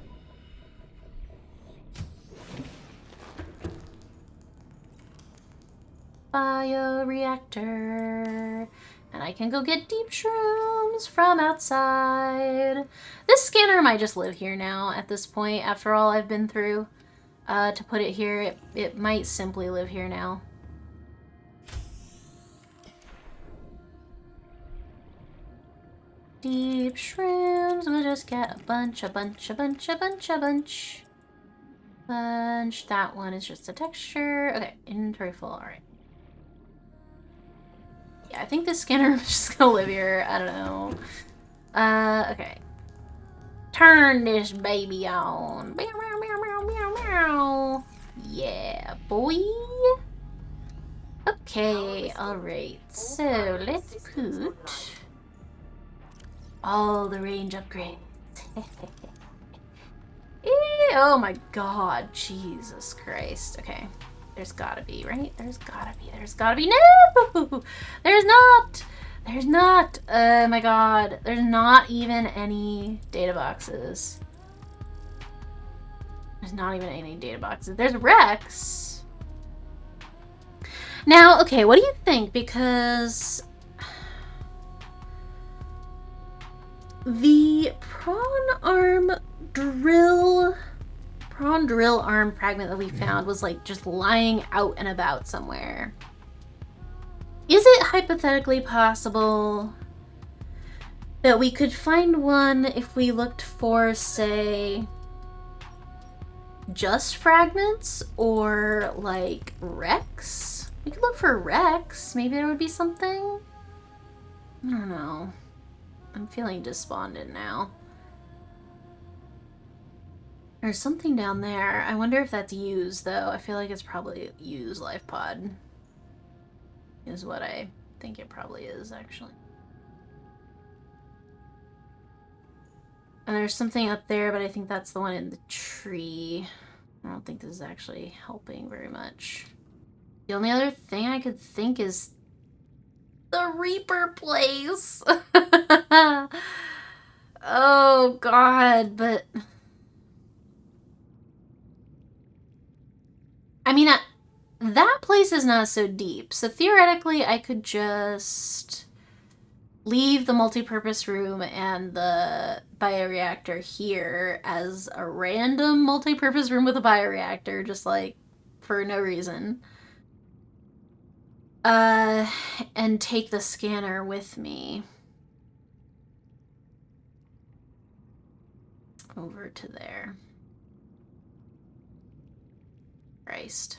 Bioreactor. And I can go get deep shrooms from outside. This scanner might just live here now at this point, after all I've been through. To put it here, it might simply live here now. Deep shrooms, we'll just get a bunch. That one is just a texture. Okay, inventory full, alright. Yeah, I think this scanner is just gonna live here. I don't know. Okay. Turn this baby on. Meow, meow, meow, meow, meow, meow. Yeah, boy. Okay, alright. So, let's put all the range upgrades. Oh my god, Jesus Christ. Okay. There's gotta be, right? There's gotta be. No! There's not! There's not! Oh my god. There's not even any data boxes. There's not even any data boxes. There's Rex. Now, okay, what do you think? Because the prawn drill arm fragment that we found was like just lying out and about somewhere. Is it hypothetically possible that we could find one if we looked for, say, just fragments or like Rex? We could look for Rex. Maybe there would be something. I don't know. I'm feeling despondent now. There's something down there. I wonder if that's used, though. I feel like it's probably used life pod. Is what I think it probably is, actually. And there's something up there, but I think that's the one in the tree. I don't think this is actually helping very much. The only other thing I could think is the Reaper place. Oh, God, but I mean, that place is not so deep. So theoretically, I could just leave the multi-purpose room and the bioreactor here as a random multi-purpose room with a bioreactor, just like for no reason. And take the scanner with me over to there. Christ.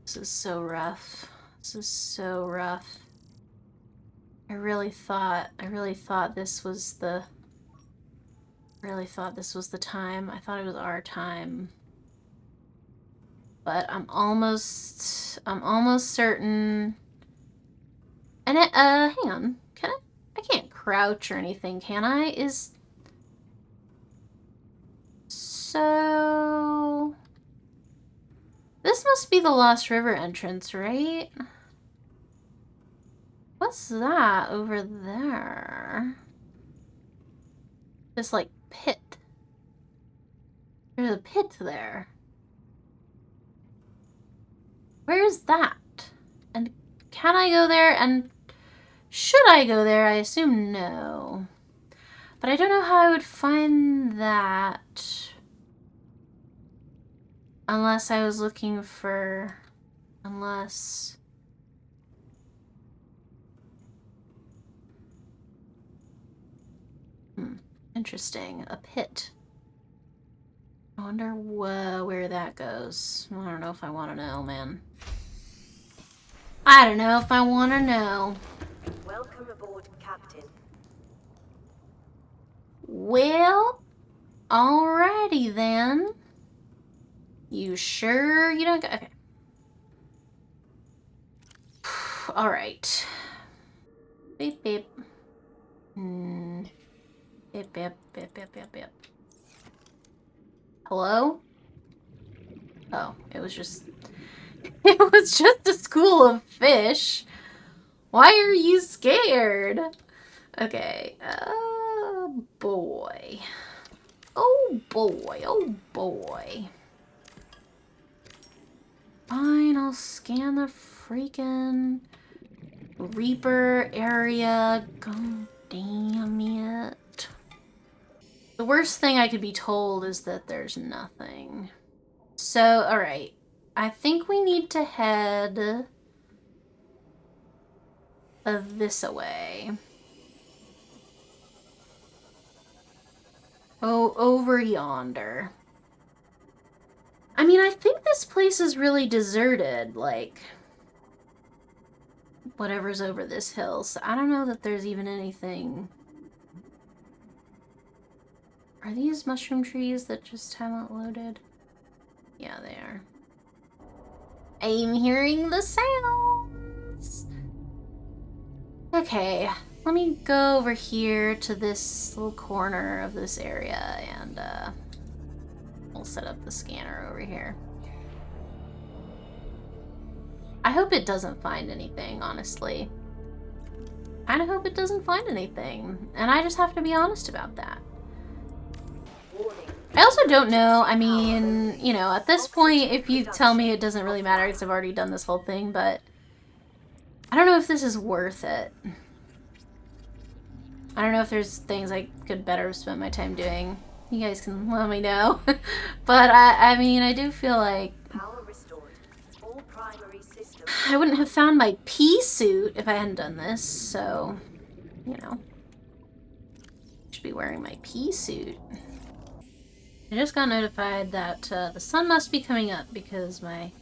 This is so rough. This is so rough. I really thought this was the time. I thought it was our time. but I'm almost certain. And hang on, can I? I can't crouch or anything, can I? So this must be the Lost River entrance, right? What's that over there? This, like, pit. There's a pit there. Where is that? And can I go there? And should I go there? I assume no. But I don't know how I would find that. Unless I was looking for... Unless... Interesting. A pit. I wonder where that goes. I don't know if I want to know, man. I don't know if I want to know. Welcome aboard, Captain. Well, alrighty then. You sure you don't go? Okay. Alright. Beep beep. Beep beep beep beep beep beep. Hello? Oh, it was just a school of fish. Why are you scared? Okay. Oh boy. Oh boy. Oh boy. Fine, I'll scan the freaking Reaper area. God damn it. The worst thing I could be told is that there's nothing. So, alright. I think we need to head this away. Oh, over yonder. I mean, I think this place is really deserted, like, whatever's over this hill, so I don't know that there's even anything. Are these mushroom trees that just haven't loaded? Yeah, they are. I'm hearing the sounds! Okay, let me go over here to this little corner of this area and, we'll set up the scanner over here. I hope it doesn't find anything, honestly. I hope it doesn't find anything. And I just have to be honest about that. I also don't know, I mean, you know, at this point, if you tell me it doesn't really matter because I've already done this whole thing, but I don't know if this is worth it. I don't know if there's things I could better spend my time doing. You guys can let me know. But I mean, I do feel like Power restored. All primary systems. I wouldn't have found my pea suit if I hadn't done this, so, you know. I should be wearing my pea suit. I just got notified that the sun must be coming up because my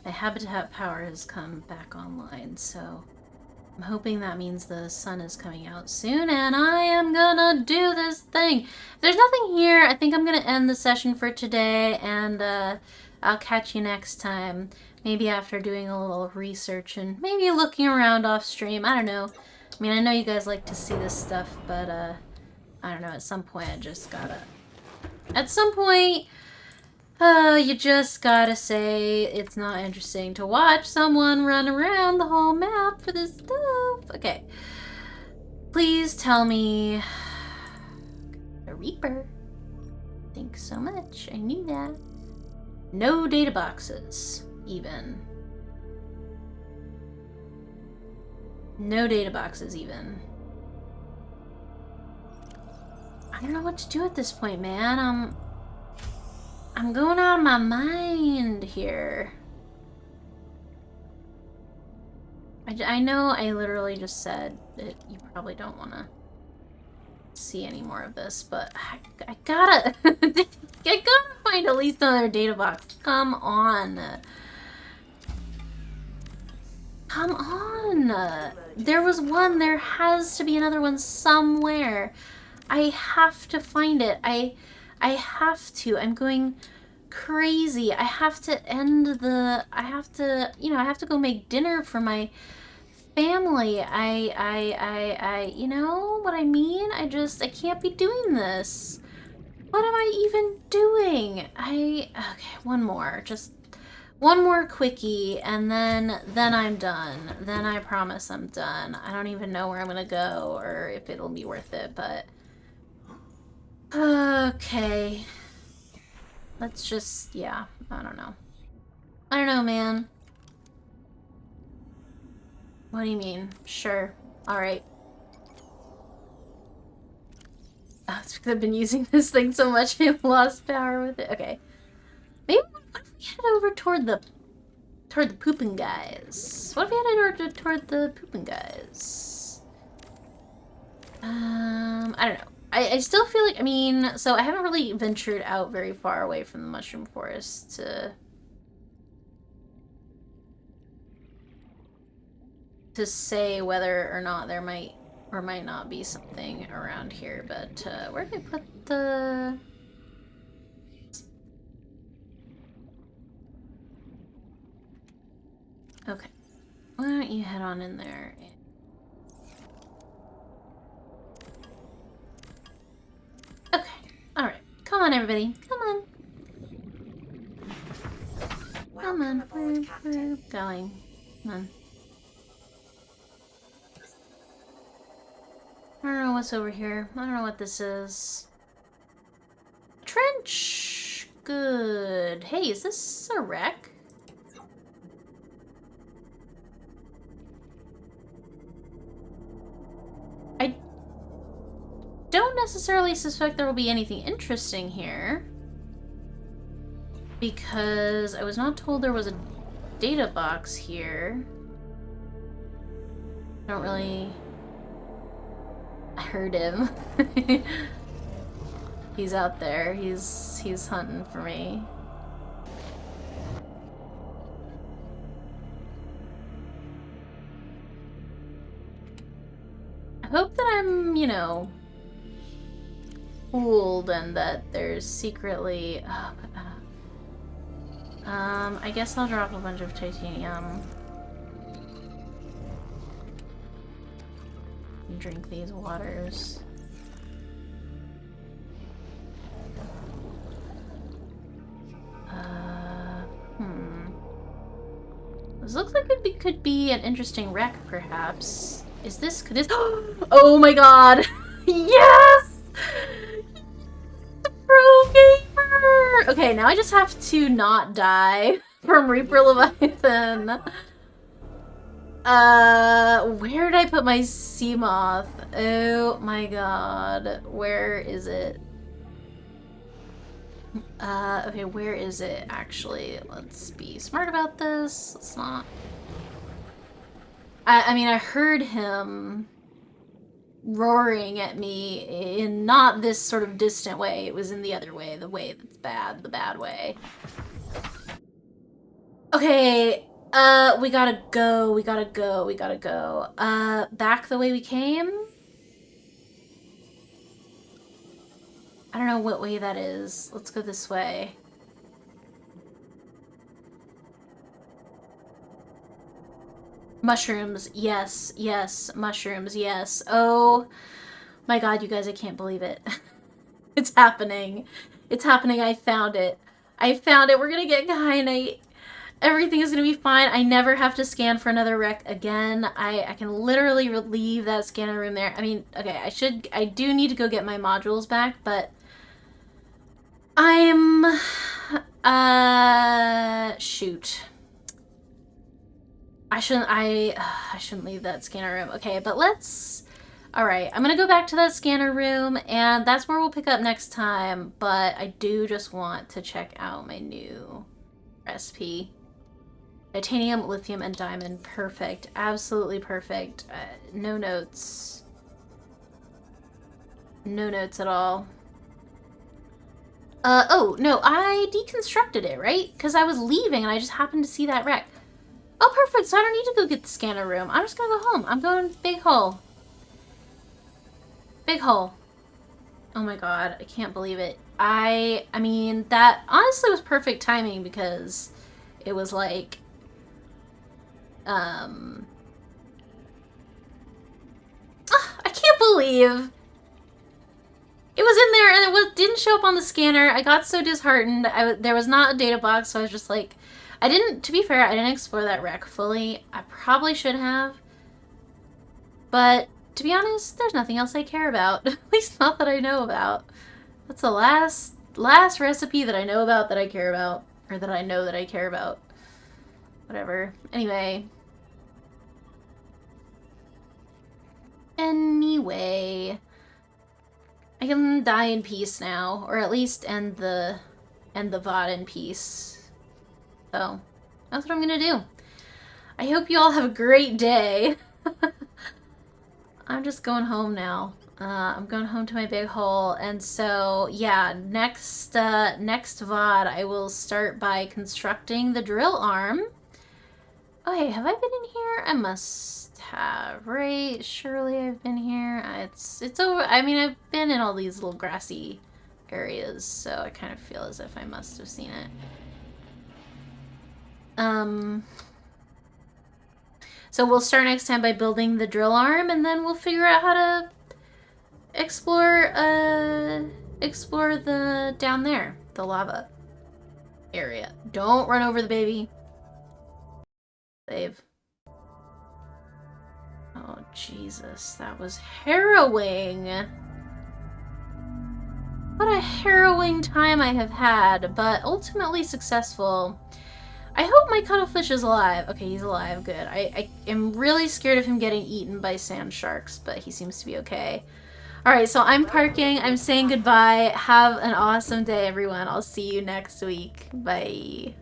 habitat power has come back online, so I'm hoping that means the sun is coming out soon, and I am gonna do this thing. If there's nothing here, I think I'm gonna end the session for today, and I'll catch you next time. Maybe after doing a little research and maybe looking around off stream. I don't know. I mean, I know you guys like to see this stuff, but I don't know, at some point I just gotta... At some point, you just gotta say it's not interesting to watch someone run around the whole map for this stuff. Okay. Please tell me... A Reaper. Thanks so much. I knew that. No data boxes, even. No data boxes, even. I don't know what to do at this point, man. I'm going out of my mind here. I know I literally just said that you probably don't want to see any more of this, but I gotta... I gotta find at least another data box. Come on. Come on. There was one. There has to be another one somewhere. I have to find it. I have to. I'm going crazy. I have to end the... I have to, you know, I have to go make dinner for my family. You know what I mean? I can't be doing this. What am I even doing? Okay, one more. Just one more quickie, and then I'm done. Then I promise I'm done. I don't even know where I'm gonna go or if it'll be worth it, but... Okay. Let's just, yeah, I don't know. I don't know, man. What do you mean? Sure. Alright. Oh, it's because I've been using this thing so much I lost power with it. Okay. Maybe what if we head over toward the pooping guys? What if we head over toward the pooping guys? I don't know. I still feel like, I mean, so I haven't really ventured out very far away from the mushroom forest to say whether or not there might or might not be something around here, but where did I put the... Okay. Why don't you head on in there? Okay. Alright. Come on, everybody. Come on. Come on. We're going. Come on. I don't know what's over here. I don't know what this is. Trench! Good. Hey, is this a wreck? I don't necessarily suspect there will be anything interesting here, because I was not told there was a data box here. I don't really... I heard him. He's out there. He's hunting for me. I hope that I'm, you know, fooled and that there's secretly... I guess I'll drop a bunch of titanium. And drink these waters. This looks like it could be an interesting wreck, perhaps. Is this... Could this... Oh my god! Yes! The pro gamer! Okay, now I just have to not die from Reaper Leviathan. Where did I put my sea moth? Oh my god. Where is it? Okay, where is it, actually? Let's be smart about this. Let's not... I mean, I heard him roaring at me in not this sort of distant way. It was in the other way, the way that's bad, the bad way. Okay, we gotta go, we gotta go, we gotta go. Back the way we came? I don't know what way that is. Let's go this way. Mushrooms, yes, yes, mushrooms, yes. Oh my god, you guys, I can't believe it. It's happening. It's happening, I found it. I found it, we're gonna get kyanite. Everything is gonna be fine. I never have to scan for another wreck again. I can literally leave that scanner room there. I mean, okay, I do need to go get my modules back, but I'm, shoot. I shouldn't leave that scanner room. Okay, but let's, alright, I'm gonna go back to that scanner room, and that's where we'll pick up next time, but I do just want to check out my new recipe. Titanium, lithium, and diamond. Perfect. Absolutely perfect. No notes. No notes at all. Oh, no, I deconstructed it, right? Because I was leaving and I just happened to see that wreck. Oh, perfect, so I don't need to go get the scanner room. I'm just gonna go home. I'm going to Big Hole. Big Hole. Oh my god, I can't believe it. I mean, that honestly was perfect timing because it was like, I can't believe it was in there and didn't show up on the scanner. I got so disheartened. There was not a data box, so I was just like, to be fair, I didn't explore that wreck fully. I probably should have. But to be honest, there's nothing else I care about. At least not that I know about. That's the last recipe that I know about that I care about. Or that I know that I care about. Whatever. Anyway. I can die in peace now. Or at least end the VOD in peace. So, that's what I'm gonna do. I hope you all have a great day. I'm just going home now. I'm going home to my big hole, and so yeah, next VOD I will start by constructing the drill arm. Oh hey, have I been in here? I must have, right? Surely I've been here. It's over. I mean, I've been in all these little grassy areas, so I kind of feel as if I must have seen it. So we'll start next time by building the drill arm, and then we'll figure out how to explore the down there, the lava area. Don't run over the baby. Save. Oh Jesus, that was harrowing. What a harrowing time I have had, but ultimately successful. I hope my cuttlefish is alive. Okay, he's alive. Good. I am really scared of him getting eaten by sand sharks, but he seems to be okay. Alright, so I'm parking. I'm saying goodbye. Have an awesome day, everyone. I'll see you next week. Bye.